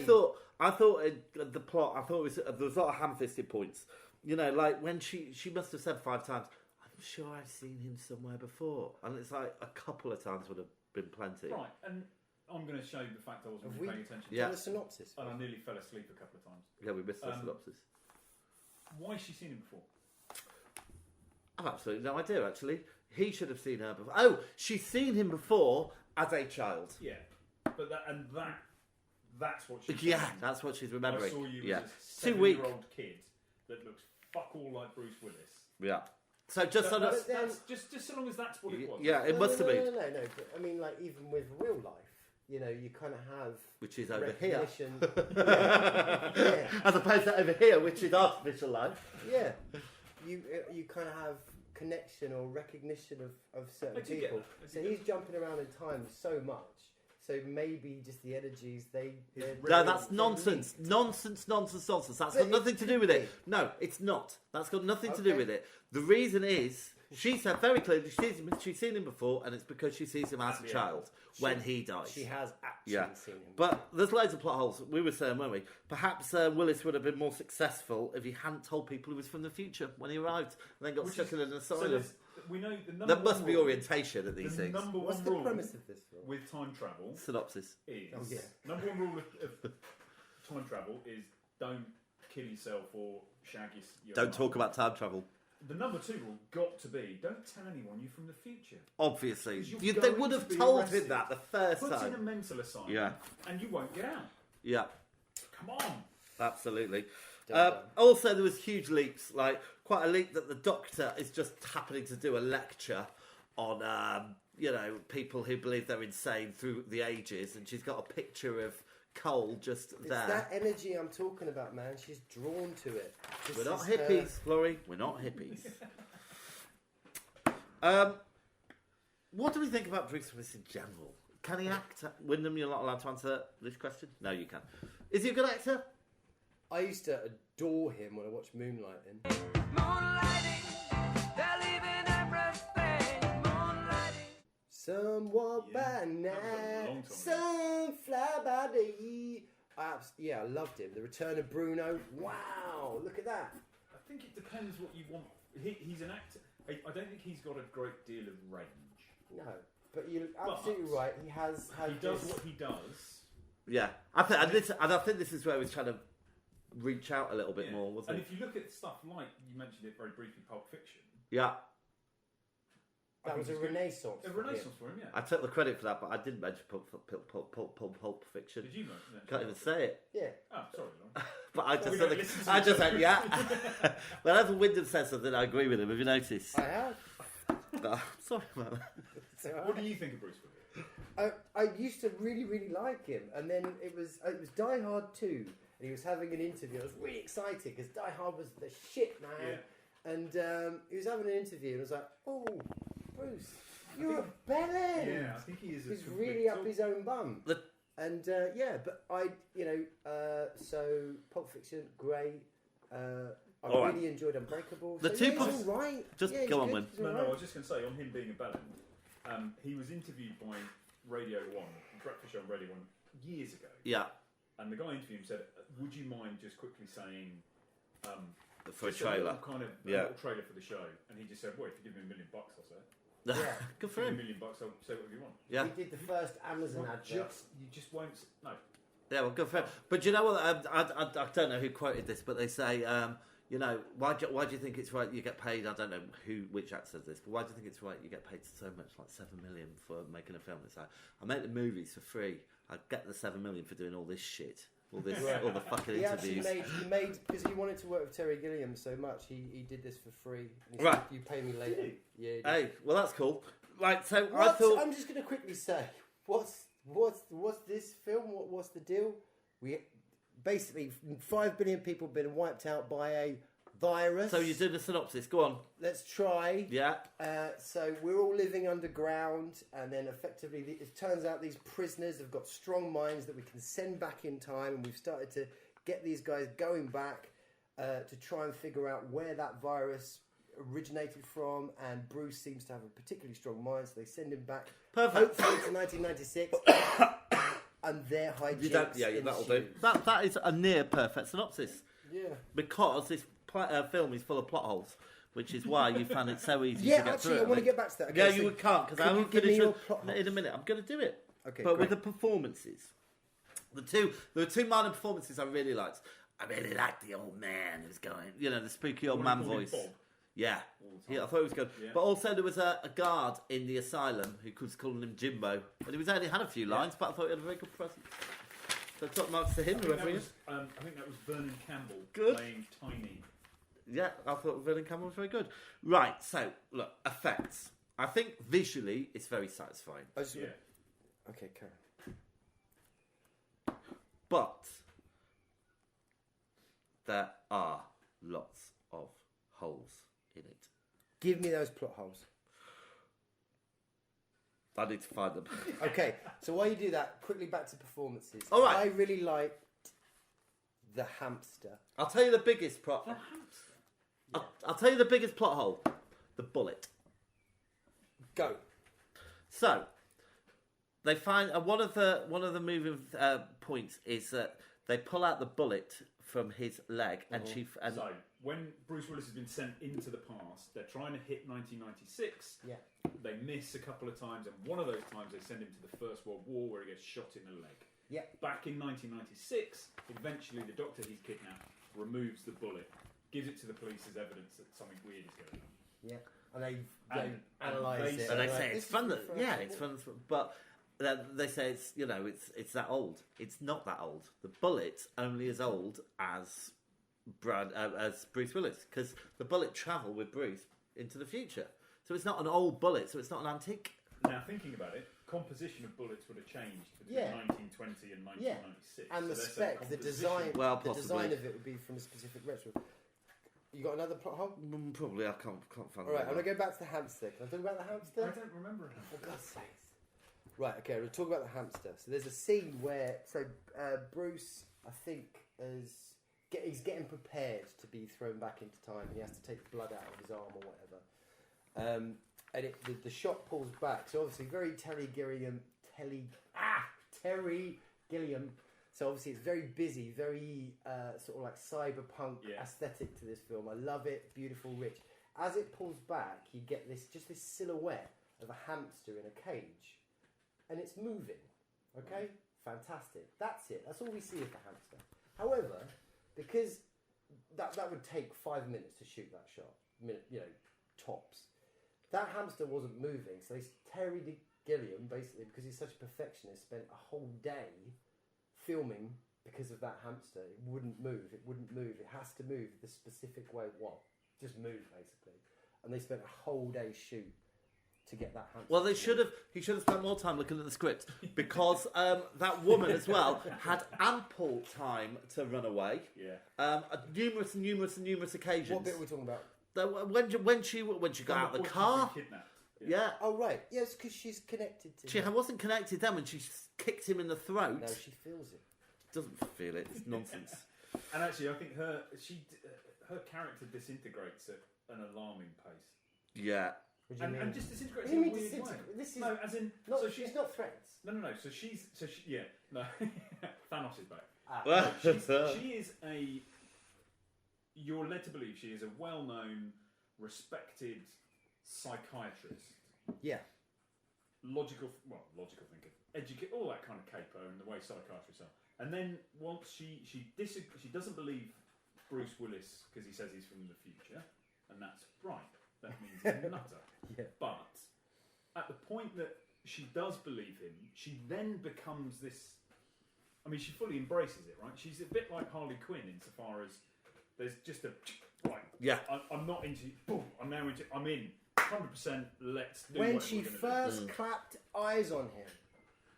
So I thought the plot. I thought there was a lot of ham-fisted points. You know, like when she must have said 5 times, I'm sure I've seen him somewhere before. And it's like a couple of times would have been plenty. Right, and I'm going to show you the fact I wasn't really paying attention. Yeah. The synopsis. And I nearly fell asleep a couple of times. Yeah, we missed the synopsis. Why has she seen him before? I've absolutely no idea, actually. He should have seen her before. Oh, she's seen him before as a child. Yeah, but that's what she's that's what she's remembering. I saw you as a 7-year-old kid that looks fuck all like Bruce Willis. Yeah. So just so long as that's what it was. Yeah, it must have been. No. But I mean, like even with real life, you know, you kind of have which is over here, yeah. as opposed to over here, which is artificial life. Yeah, you kind of have connection or recognition of certain people. So he's jumping around in time so much. So maybe just the energies No, that's nonsense. Nonsense. That's got nothing to do with it. No, it's not. That's got nothing to do with it. The reason is, she said very clearly she's seen him before, and it's because she sees him as a child when he dies. She has actually seen him. But there's loads of plot holes. We were saying, weren't we? Perhaps Willis would have been more successful if he hadn't told people he was from the future when he arrived, and then got stuck in an asylum. We know the there must be orientation at these things. What's the premise of this film? With time travel? Synopsis. Number one rule of time travel is don't kill yourself or shag your Don't talk about time travel. The number 2 rule got to be don't tell anyone you're from the future. Obviously. They would have told him that the first time. Put in a mental asylum and you won't get out. Yeah. Come on. Absolutely. Also, there was huge leaps, like quite a leap that the Doctor is just happening to do a lecture on, people who believe they're insane through the ages, and she's got a picture of Cole just there. It's that energy I'm talking about, man. She's drawn to it. We're not hippies, Laurie. We're not hippies. What do we think about Bruce Willis in general? Can he act? Wyndham, you're not allowed to answer this question? No, you can. Is he a good actor? I used to adore him when I watched Moonlighting. They're leaving everything. Moonlighting. Some walk by night, some fly by day. I loved him. The Return of Bruno. Wow, look at that. I think it depends what you want. He's an actor. I don't think he's got a great deal of range. No, but you're absolutely right. He has. He does what he does. Yeah, I think this is where he's trying to reach out a little bit more, wasn't and it? if you look at stuff like you mentioned it very briefly, Pulp Fiction. Yeah. That was a renaissance. A renaissance for him, yeah. I took the credit for that, but I didn't mention Pulp Fiction. Did you mention it? Can't even say it. Yeah. Oh, sorry, Lauren. But I just said, yeah. Whenever Wyndham says something, I agree with him. Have you noticed? I have. Oh, sorry about that. What do you think of Bruce Willis? I used to really, really like him, and then it was Die Hard 2, and he was having an interview. I was really excited because Die Hard was the shit, man. Yeah. And he was having an interview, and I was like, "Oh, Bruce, you're a bellend." Yeah, I think he is. He's really up his own bum. And but so Pulp Fiction, great. I really enjoyed Unbreakable. The so two he's all right. Just go on, Wyn. No, I was just going to say, on him being a bellend, he was interviewed by Radio 1, Breakfast Show on Radio 1, years ago. Yeah. And the guy interviewing him said, "Would you mind just quickly saying for a just trailer, little kind of a little trailer for the show?" And he just said, "Well, if you give me $1 million, I'll say it." Yeah, good for him. $1 million, I'll say whatever you want. Yeah, he did the first Amazon advert. You just won't. No. Yeah, well, good for him. But you know what? I don't know who quoted this, but they say, you know, why do you think it's right you get paid? I don't know which actor says this, but why do you think it's right you get paid so much, like $7 million for making a film? It's like, I make the movies for free. I get the $7 million for doing all this shit, all the fucking interviews. He made because he wanted to work with Terry Gilliam so much. He did this for free. And he Right. said, you pay me later. Yeah. Hey, well, that's cool. Right, so I thought I'm just going to quickly say, what's this film? What's the deal? We basically 5 billion people have been wiped out by a virus. So you did a synopsis. Go on. Let's try. Yeah. So we're all living underground, and then effectively it turns out these prisoners have got strong minds that we can send back in time, and we've started to get these guys going back to try and figure out where that virus originated from, and Bruce seems to have a particularly strong mind, so they send him back. Perfect. Hopefully to 1996. And their hijinks that'll do. That is a near perfect synopsis. Yeah. Because this film is full of plot holes, which is why you found it so easy to get actually, through. I want to get back to that. Okay, Yeah, so you can't, because I haven't give me finished your with- plot holes? in a minute. I'm going to do it. Okay, but with great. the performances, there were two minor performances I really liked. I really liked the old man who's going, the spooky old man voice. Bob. Yeah, I thought it was good. Yeah. But also there was a guard in the asylum who was calling him Jimbo, and he only had a few lines, but I thought he had a very good presence. So top marks to him, whoever he is. I think that was Vernon Campbell Good. playing Tiny. Yeah, I thought Vernon Campbell was very good. Right, so look, effects. I think visually it's very satisfying. Okay, Karen. But there are lots of holes in it. Give me those plot holes. I need to find them. Okay, so while you do that, quickly back to performances. All right. I really liked the hamster. I'll tell you the biggest plot. I'll tell you the biggest plot hole. The bullet. Go. So they find one of the moving points is that they pull out the bullet from his leg, and So when Bruce Willis has been sent into the past, they're trying to hit 1996. Yeah. They miss a couple of times, and one of those times they send him to the First World War, where he gets shot in the leg. Yeah. Back in 1996, eventually the doctor he's kidnapped removes the bullet, gives it to the police as evidence that something weird is going on. Yeah. And they and analyse it. And they Like, say this it's fun. is the Yeah, first it's one. fun. But they say it's that old. It's not that old. The bullet's only as old as Bruce Willis, because the bullet travelled with Bruce into the future. So it's not an old bullet. So it's not an antique. Now, thinking about it, composition of bullets would have changed between 1920 and 1996. And the So they're saying spec, the composition- design, Well, the possibly. design of it would be from a specific retro. You got another plot hole? Probably I can't find. All right, I'm it. going to go back to the hamster. Can I talk about the hamster? I don't remember. For God's sakes. Right, okay, we'll talk about the hamster. So there's a scene where, Bruce, I think, he's getting prepared to be thrown back into time. He has to take blood out of his arm or whatever. And the shot pulls back. So obviously, very Terry Gilliam. So obviously, it's very busy, very sort of like cyberpunk aesthetic to this film. I love it, beautiful, rich. As it pulls back, you get this silhouette of a hamster in a cage, and it's moving. Okay, fantastic. That's it. That's all we see of the hamster. However, because that would take 5 minutes to shoot that shot, tops. That hamster wasn't moving, so Terry Gilliam, basically, because he's such a perfectionist, spent a whole day filming because of that hamster. It wouldn't move. It has to move the specific way. Just move, basically. And they spent a whole day shoot to get that hamster. Well, he should have spent more time looking at the script, because that woman as well had ample time to run away. Yeah. Numerous occasions. What bit are we talking about? When she got out of the car. Yeah. Oh right. Yes, because she's connected to. She wasn't connected then when she kicked him in the throat. No, she feels it. Doesn't feel it. It's nonsense. And actually, I think her character disintegrates at an alarming pace. Yeah. And just disintegrates What do you in a mean weird way. disintegrate? This is as in not. so she's not threats. No. So Thanos is back. She is a. You're led to believe she is a well-known, respected psychiatrist. Yeah. Logical thinker, educate, all that kind of caper, and the way psychiatrists are. And then once she doesn't believe Bruce Willis because he says he's from the future, and that's right. That means he's a nutter. Yeah. But at the point that she does believe him, she then becomes this. I mean, she fully embraces it, right? She's a bit like Harley Quinn insofar as there's just a right. Yeah. I'm not into. Boom. I'm now into. I'm in. 100%. Let's do. When what she we're gonna first do. clapped eyes on him,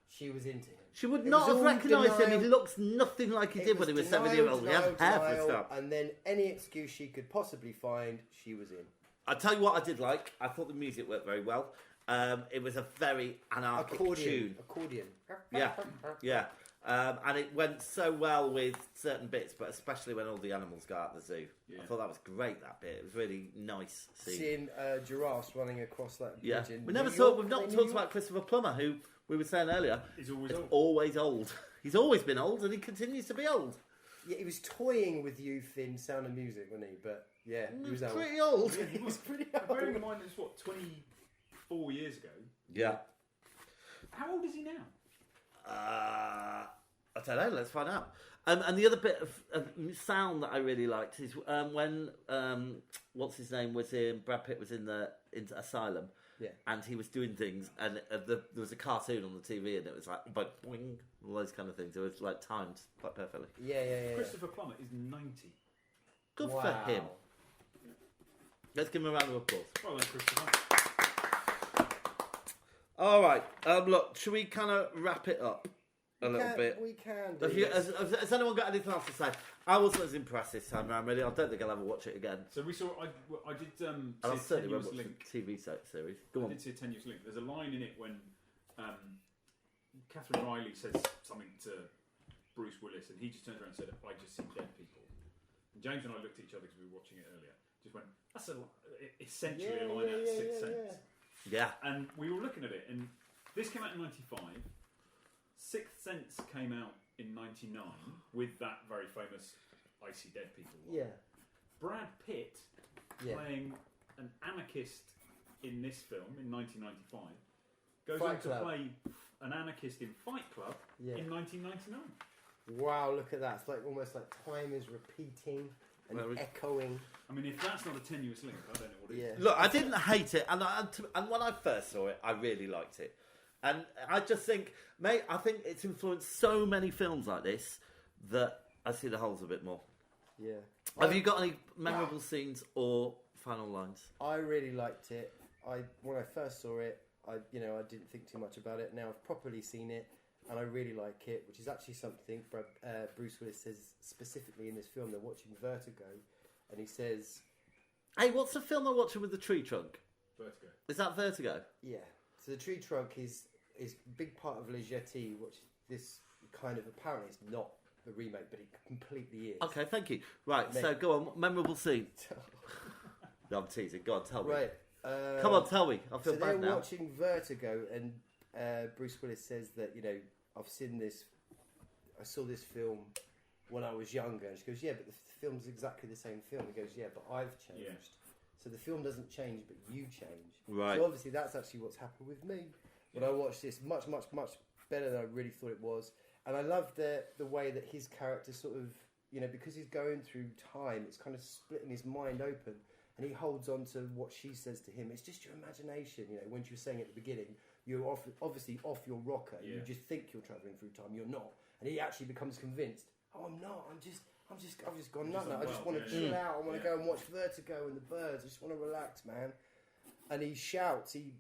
she was into him. She would It not was have all recognised him. He denial. looks nothing like he It did when he was 7-year-old. He had hair for a start. And then any excuse she could possibly find, she was in. I tell you what I did like. I thought the music worked very well. It was a very anarchic tune. Accordion. Yeah, yeah. And it went so well with certain bits, but especially when all the animals go out the zoo. Yeah. I thought that was great, that bit. It was really nice seeing. Seeing giraffes running across that bridge Yeah. in We've not New talked York. about Christopher Plummer, who we were saying earlier. He's always is old. always old. He's always been old, and he continues to be old. Yeah, he was toying with youth in Sound of Music, wasn't he? But yeah, he was old. Pretty old. Yeah, he was pretty Bearing in old. mind, it's what 24 years ago. Yeah. How old is he now? I don't know. Let's find out. And the other bit of sound that I really liked is when what's his name was in Brad Pitt was in Asylum, Yeah. and he was doing things, and there was a cartoon on the TV, and it was like boing, all those kind of things. It was like timed quite perfectly. Yeah. Christopher Plummer is 90. Good Wow. for him. Let's give him a round of applause. Well then, Christopher. All right. Look, should we kind of wrap it up a little bit? We can. Has anyone got anything else to say? I wasn't as impressed this time around, really. I don't think I'll ever watch it again. So we saw. I did see And I a certainly won't tenuous watch link. the TV series. Go I on. did see a tenuous link. There's a line in it when Catherine Riley says something to Bruce Willis, and he just turns around and said, "I just see dead people." And James and I looked at each other because we were watching it earlier. Just went, "That's essentially a line out of Sixth Sense." Yeah. And we were looking at it, and this came out in '95. Sixth Sense came out in '99 with that very famous "I See Dead People" line. Yeah. Brad Pitt Yeah. playing an anarchist in this film in 1995 goes Fight on to Club. play an anarchist in Fight Club Yeah. in 1999. Wow, look at that. It's like almost like time is repeating and echoing. I mean, if that's not a tenuous link, I don't know what it is. Look, I didn't hate it, and when I first saw it, I really liked it. And I just think, mate, I think it's influenced so many films like this that I see the holes a bit more. Yeah. Have you got any memorable scenes or final lines? I really liked it. When I first saw it, I didn't think too much about it. Now I've properly seen it, and I really like it, which is actually something Bruce Willis says specifically in this film. They're watching Vertigo, and he says, "Hey, what's the film I'm watching with the tree trunk?" Vertigo. Is that Vertigo? Yeah. So the tree trunk is a big part of Le Jetée, which this kind of apparently is not the remake, but it completely is. Okay, thank you. Right, Mate. so go on. Memorable scene. No, I'm teasing. Go on, tell me. Right. Come on, tell me. I feel so bad they're now. watching Vertigo, and Bruce Willis says that, I've seen this. I saw this film when I was younger. And she goes, yeah, but the film's exactly the same film. He goes, yeah, but I've changed. Yeah. So the film doesn't change, but you change. Right. So obviously that's actually what's happened with me. When I watched this, much, much, much better than I really thought it was. And I love the way that his character sort of, because he's going through time, it's kind of splitting his mind open. And he holds on to what she says to him. It's just your imagination. When she was saying at the beginning, you're obviously off your rocker. Yeah. You just think you're travelling through time. You're not. And he actually becomes convinced. Oh, I'm not. I've just gone nuts. I just want to chill out. I want to go and watch Vertigo and the birds. I just want to relax, man. And he shouts. He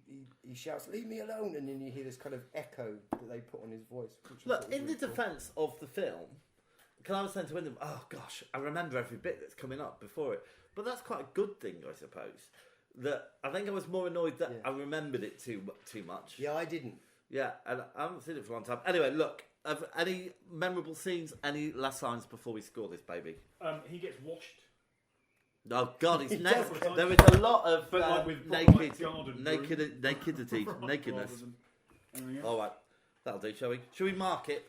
shouts, "Leave me alone!" And then you hear this kind of echo that they put on his voice. Look, in the defence of the film, can I was saying to Wyndham, oh gosh, I remember every bit that's coming up before it. But that's quite a good thing, I suppose. That I think I was more annoyed that I remembered it too much. Yeah, I didn't. Yeah, and I haven't seen it for a long time. Anyway, look, any memorable scenes, any last lines before we score this baby? He gets washed. Oh God, he's next. does. There is a lot of But like with nakedness. Rather than anything else. All right, that'll do. Shall we? Shall we mark it?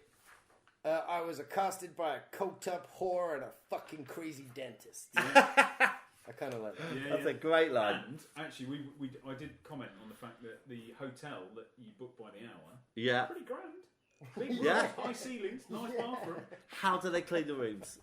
I was accosted by a coked-up whore and a fucking crazy dentist. I kind of like that. Yeah, That's a great line. And actually, I did comment on the fact that the hotel that you book by the hour, Yeah. pretty grand. Big Yeah. rooms, high ceilings, nice bathroom. How do they clean the rooms?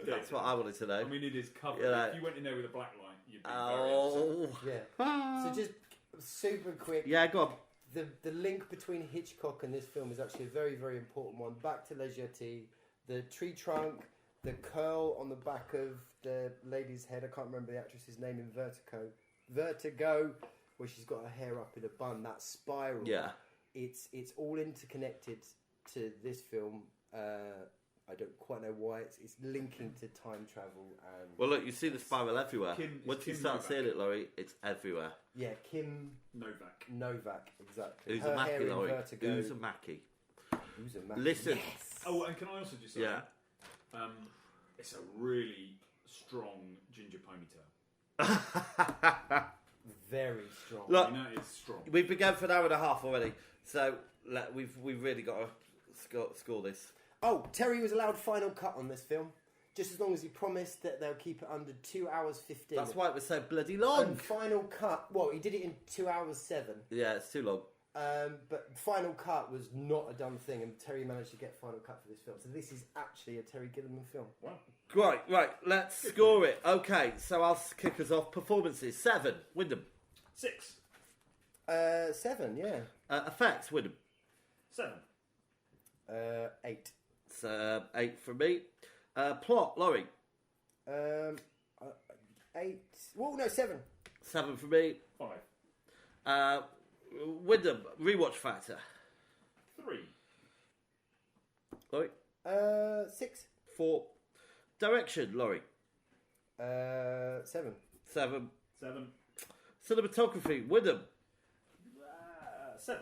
That's what I wanted to know. I mean, it is covered. Yeah. If you went in there with a black light, you'd be Oh. very upset. Yeah. So just super quick. Yeah, go on. The link between Hitchcock and this film is actually a very, very important one. Back to Lejeune, the tree trunk, the curl on the back of the lady's head. I can't remember the actress's name in Vertigo, where she's got her hair up in a bun. That spiral. Yeah. It's all interconnected to this film. I don't quite know why. It's linking to time travel and. Well, look, you see the spiral everywhere. Once you Kim start Novak. seeing it, Laurie, it's everywhere. Yeah, Kim Novak, exactly. Who's Her a hair Mackie, in Laurie? Vertigo. Who's a Mackie? Who's a Mackie? Listen. Yes. Oh, and can I also just say, Yeah. It's a really strong ginger ponytail. Very strong. Look, You know, it's strong. we've been going for an hour and a half already, so we've really got to score this. Oh, Terry was allowed final cut on this film, just as long as he promised that they'll keep it under 2 hours 15. That's why it was so bloody long. And final cut, well, he did it in 2 hours 7. Yeah, it's too long. But final cut was not a done thing, and Terry managed to get final cut for this film. So this is actually a Terry Gilliam film. Wow. Right, let's score it. Okay, so I'll kick us off. Performances, 7. Wyndham. 6. 7, yeah. Effects, Wyndham. 7. 8. So, 8 from me. Plot, Laurie. 8. Well, no, 7. 7 from me. 5. Wyndham, rewatch factor. 3. Laurie. 6. 4. Direction, Laurie. 7. 7. 7. Cinematography, Wyndham. 7.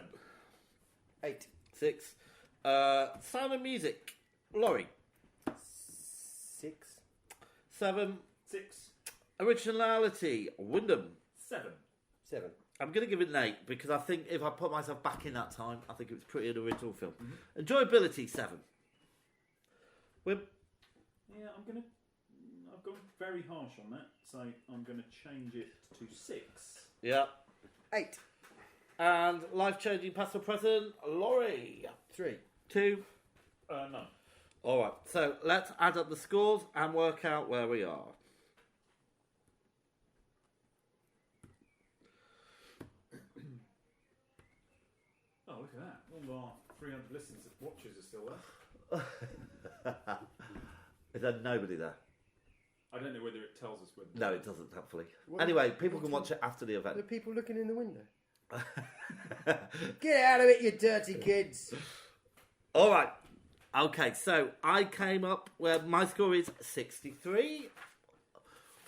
8. 6. Sound and music, Laurie. 6. 7. 6. Originality, Wyndham. 7. 7. I'm going to give it an 8 because I think if I put myself back in that time, I think it was pretty an original film. Mm-hmm. Enjoyability, 7. Wim? Yeah, I've gone very harsh on that, so I'm going to change it to 6. Yeah. 8. And life-changing past or present, Laurie. 3. 2. None. All right, so let's add up the scores and work out where we are. Oh, look at that. All our 300 listeners, watchers are still there. Is there nobody there? I don't know whether it tells us whether... No, it doesn't, hopefully. What- Anyway, people can watch it after the event. The people looking in the window. Get out of it, you dirty kids. All right. Okay, so I came up where my score is 63.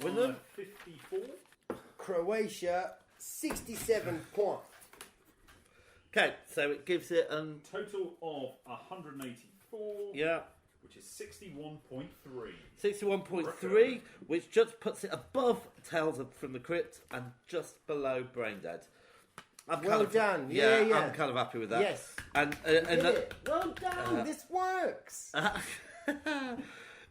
Wyndham? 54. Croatia, 67 points. Okay, so it gives it Total of 184. Yeah. Which is 61.3. 61.3, which just puts it above Tales from the Crypt and just below Braindead. Well done. Yeah, Yeah. I'm kind of happy with that. Yes. And Did it. Well done. This works.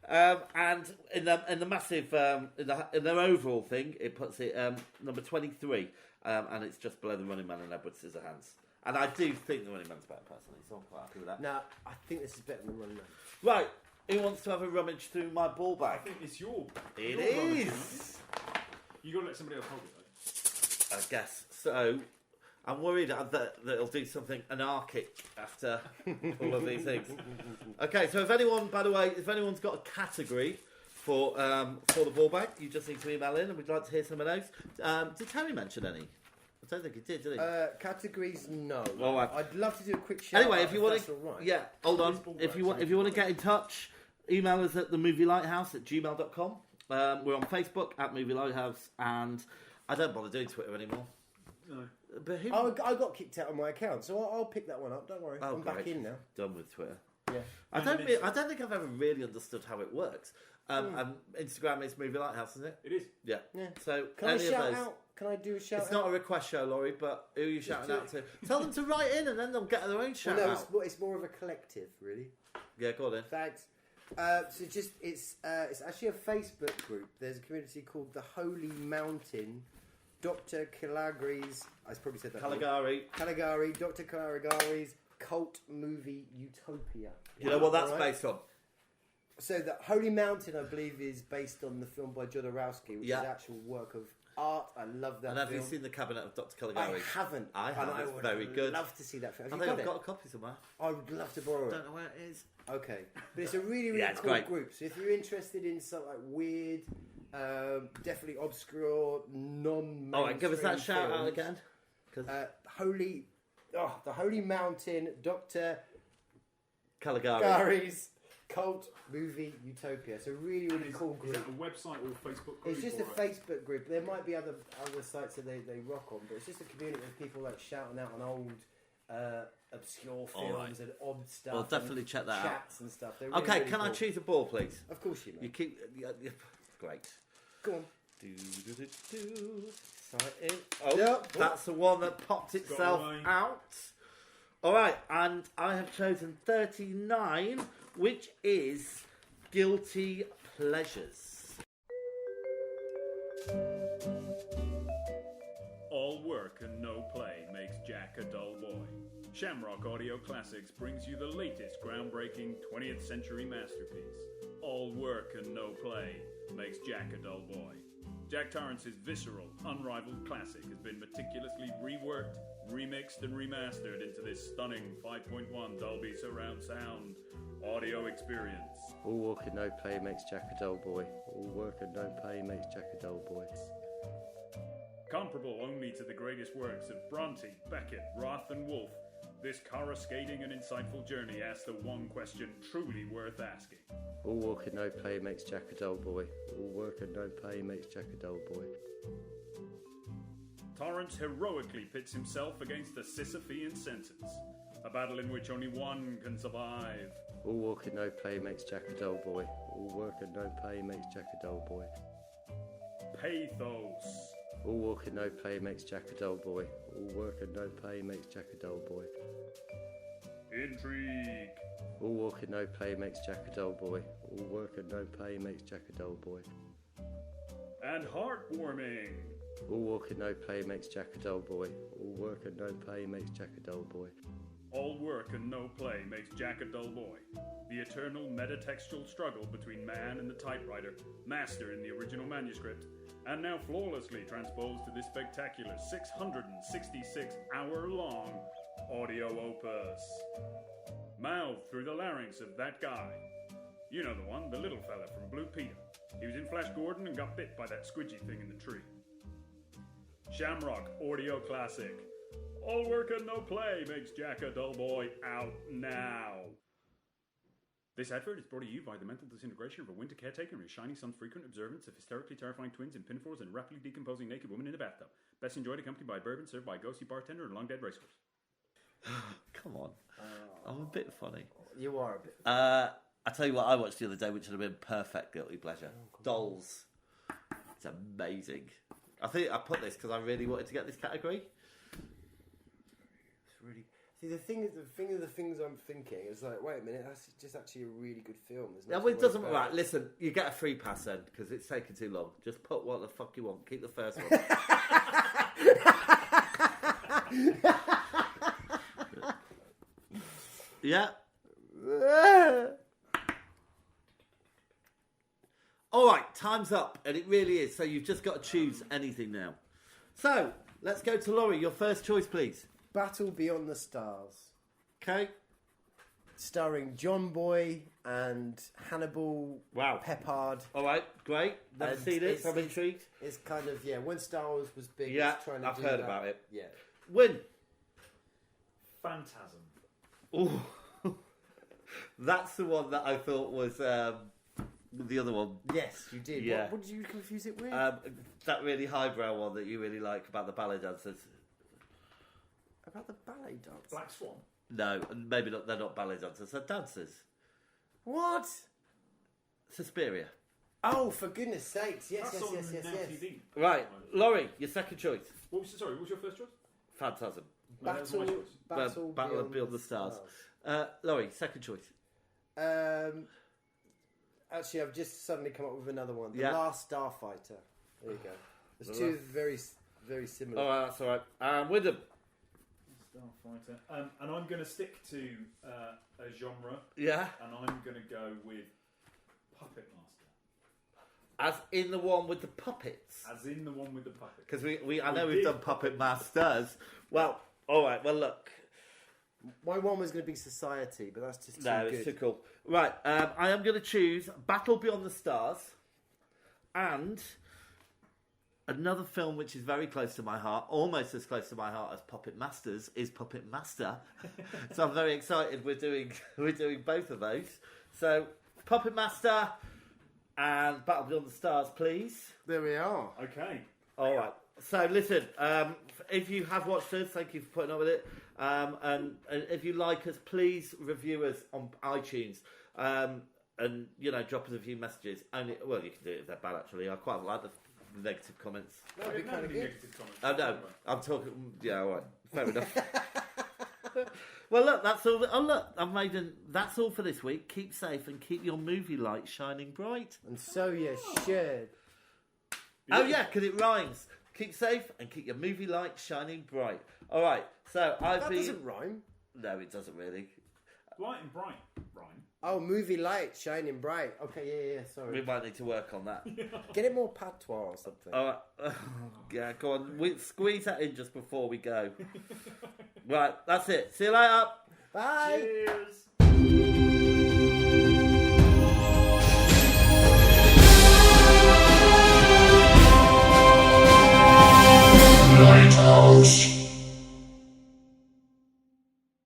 and in the massive in their overall thing, it puts it number 23, and it's just below the Running Man and Edward Scissorhands. And I do think the Running Man's better personally, so I'm quite happy with that. No, I think this is better than Running Man. Right, who wants to have a rummage through my ball bag? I think it's your... It your is. rummage, you got to let somebody else hold it, though. I guess so. I'm worried that it'll do something anarchic after all of these things. Okay, so if anyone's got a category for the ball bag, you just need to email in, and we'd like to hear some of those. Did Terry mention any? I don't think he did he? Categories, no. All right. I'd love to do a quick shout Anyway, out if you want that's to, all right. yeah, hold on. If you want to get in touch, email us at themovielighthouse@gmail.com. We're on Facebook at Movie Lighthouse, and I don't bother doing Twitter anymore. No. But who? I got kicked out of my account, so I'll pick that one up. Don't worry, I'm back in now. Done with Twitter. Yeah. I don't think I've ever really understood how it works. Instagram is Movie Lighthouse, isn't it? It is. Yeah. Yeah. So Can I any of shout those. out? Can I do a shout It's out? not a request show, Laurie, but who are you shouting do out to? Tell them to write in, and then they'll get their own shout Well, no, out. it's more of a collective, really. Yeah, go on then. Thanks. So it's actually a Facebook group. There's a community called the Holy Mountain. Dr. Caligari's, I probably said that. Caligari, Dr. Caligari's cult movie Utopia. You know what that's based on? So the Holy Mountain, I believe, is based on the film by Jodorowsky, which is an actual work of art. I love that And have you seen The Cabinet of Dr. Caligari? I haven't. I have. And It's very good. I'd love to see that film. I Have think you got I've it? got a copy somewhere. I would love to borrow it. I don't know where it is. Okay, but it's a really, really it's cool great. group. So if you're interested in something like weird, definitely obscure, non-mainstream All right, give us that shout out films, again. The Holy Mountain, Dr. Caligari's cult movie Utopia. It's a really, really cool group. Is that a website or Facebook group? It's just a or Facebook group. There might be other sites that they rock on, but it's just a community of people like shouting out on old obscure films and odd stuff. Well, definitely check that out. Chats and stuff. They're really, Okay, really can I cool. choose a ball, please? Of course you may. You keep... Great. Go on. Exciting. Oh, Yep. that's the one that popped itself away. out. All right, and I have chosen 39, which is Guilty Pleasures. All work and no play makes Jack a dull boy. Shamrock Audio Classics brings you the latest groundbreaking 20th century masterpiece. All work and no play makes Jack a dull boy. Jack Torrance's visceral, unrivaled classic has been meticulously reworked, remixed and remastered into this stunning 5.1 Dolby surround sound audio experience. All work and no play makes Jack a dull boy. All work and no play makes Jack a dull boy. Comparable only to the greatest works of Bronte, Beckett, Roth and Woolf, this coruscating and insightful journey asks the one question truly worth asking. All work and no play makes Jack a dull boy. All work and no play makes Jack a dull boy. Torrance heroically pits himself against the Sisyphean sentence, a battle in which only one can survive. All work and no play makes Jack a dull boy. All work and no play makes Jack a dull boy. Pathos. All work and no play makes Jack a dull boy. All work and no play makes Jack a dull boy. Intrigue. All work and no play makes Jack a dull boy. All work and no play makes Jack a dull boy. And heartwarming. All work and no play makes Jack a dull boy. All work and no play makes Jack a dull boy. All work and no play makes Jack a dull boy. The eternal metatextual struggle between man and the typewriter, mastered in the original manuscript, and now flawlessly transposed to this spectacular 666-hour-long audio opus. Mouthed through the larynx of that guy. You know the one, the little fella from Blue Peter. He was in Flash Gordon and got bit by that squidgy thing in the tree. Shamrock Audio Classic. All work and no play makes Jack a dull boy out now. This advert is brought to you by the mental disintegration of a winter caretaker and his shiny son's frequent observance of hysterically terrifying twins in pinafores and a rapidly decomposing naked woman in a bathtub. Best enjoyed accompanied by bourbon served by a ghostly bartender and a long dead racehorse. Come on. I'm a bit funny. You are a bit. I tell you what I watched the other day, which would have been perfect guilty pleasure. Dolls. It's amazing. I think I put this because I really wanted to get this category. It's really. See, the thing of the things I'm thinking is like, wait a minute, that's just actually a really good film. Yeah, well, it doesn't. Right, listen, you get a free pass then because it's taking too long. Just put what the fuck you want. Keep the first one. Yeah. All right, time's up, and it really is. So you've just got to choose anything now. So let's go to Laurie. Your first choice, please. Battle Beyond the Stars. Okay. Starring John Boy and Hannibal Peppard. All right, great. Never seen it, so I'm intrigued. It's kind of, when Star Wars was big, Yeah, it's trying to I've do heard that. about it. Yeah. Win. Phantasm. Ooh. That's the one that I thought was the other one. Yes, you did. Yeah. What did you confuse it with? That really highbrow one that you really like about the ballet dancers. About the ballet dancers? Black Swan. No, maybe not. They're not ballet dancers. They're dancers. What? Suspiria. Oh, for goodness sakes! Yes, That's on yes. Now TV. Right, Laurie, your second choice. What was your first choice? Phantasm. Battle Beyond the Stars. Laurie, second choice. Actually, I've just suddenly come up with another one. The Yeah. Last Starfighter. There you go. There's two very, very similar. All right, that's all right. With them. Starfighter. And I'm going to stick to a genre. Yeah. And I'm going to go with Puppet Master. As in the one with the puppets. As in the one with the puppets. Because I know we've done Puppet Masters. Well, all right. Well, look. My one was going to be Society, but that's just too No, good. it's too cool. Right, I am going to choose Battle Beyond the Stars and another film which is very close to my heart, almost as close to my heart as Puppet Masters, is Puppet Master. So I'm very excited we're doing both of those. So Puppet Master and Battle Beyond the Stars, please. There we are. Okay. All right. So listen, if you have watched us, thank you for putting up with it. And if you like us, please review us on iTunes. And drop us a few messages. You can do it if they're bad. Actually, I quite like the negative comments. That'd be kind of good. Oh no, I'm talking. Yeah, all right, fair enough. Well, look, that's all. Oh, look, that's all for this week. Keep safe and keep your movie light shining bright. And so you should. Oh yeah, because it rhymes. Keep safe and keep your movie light shining bright. All right, so I've been. That doesn't rhyme. No, it doesn't really. Light and bright rhyme. Oh, movie light shining bright. Okay, yeah. Sorry. We might need to work on that. Get it more patois or something. All right. Yeah, go on. Squeeze that in just before we go. Right, that's it. See you later. Bye. Cheers.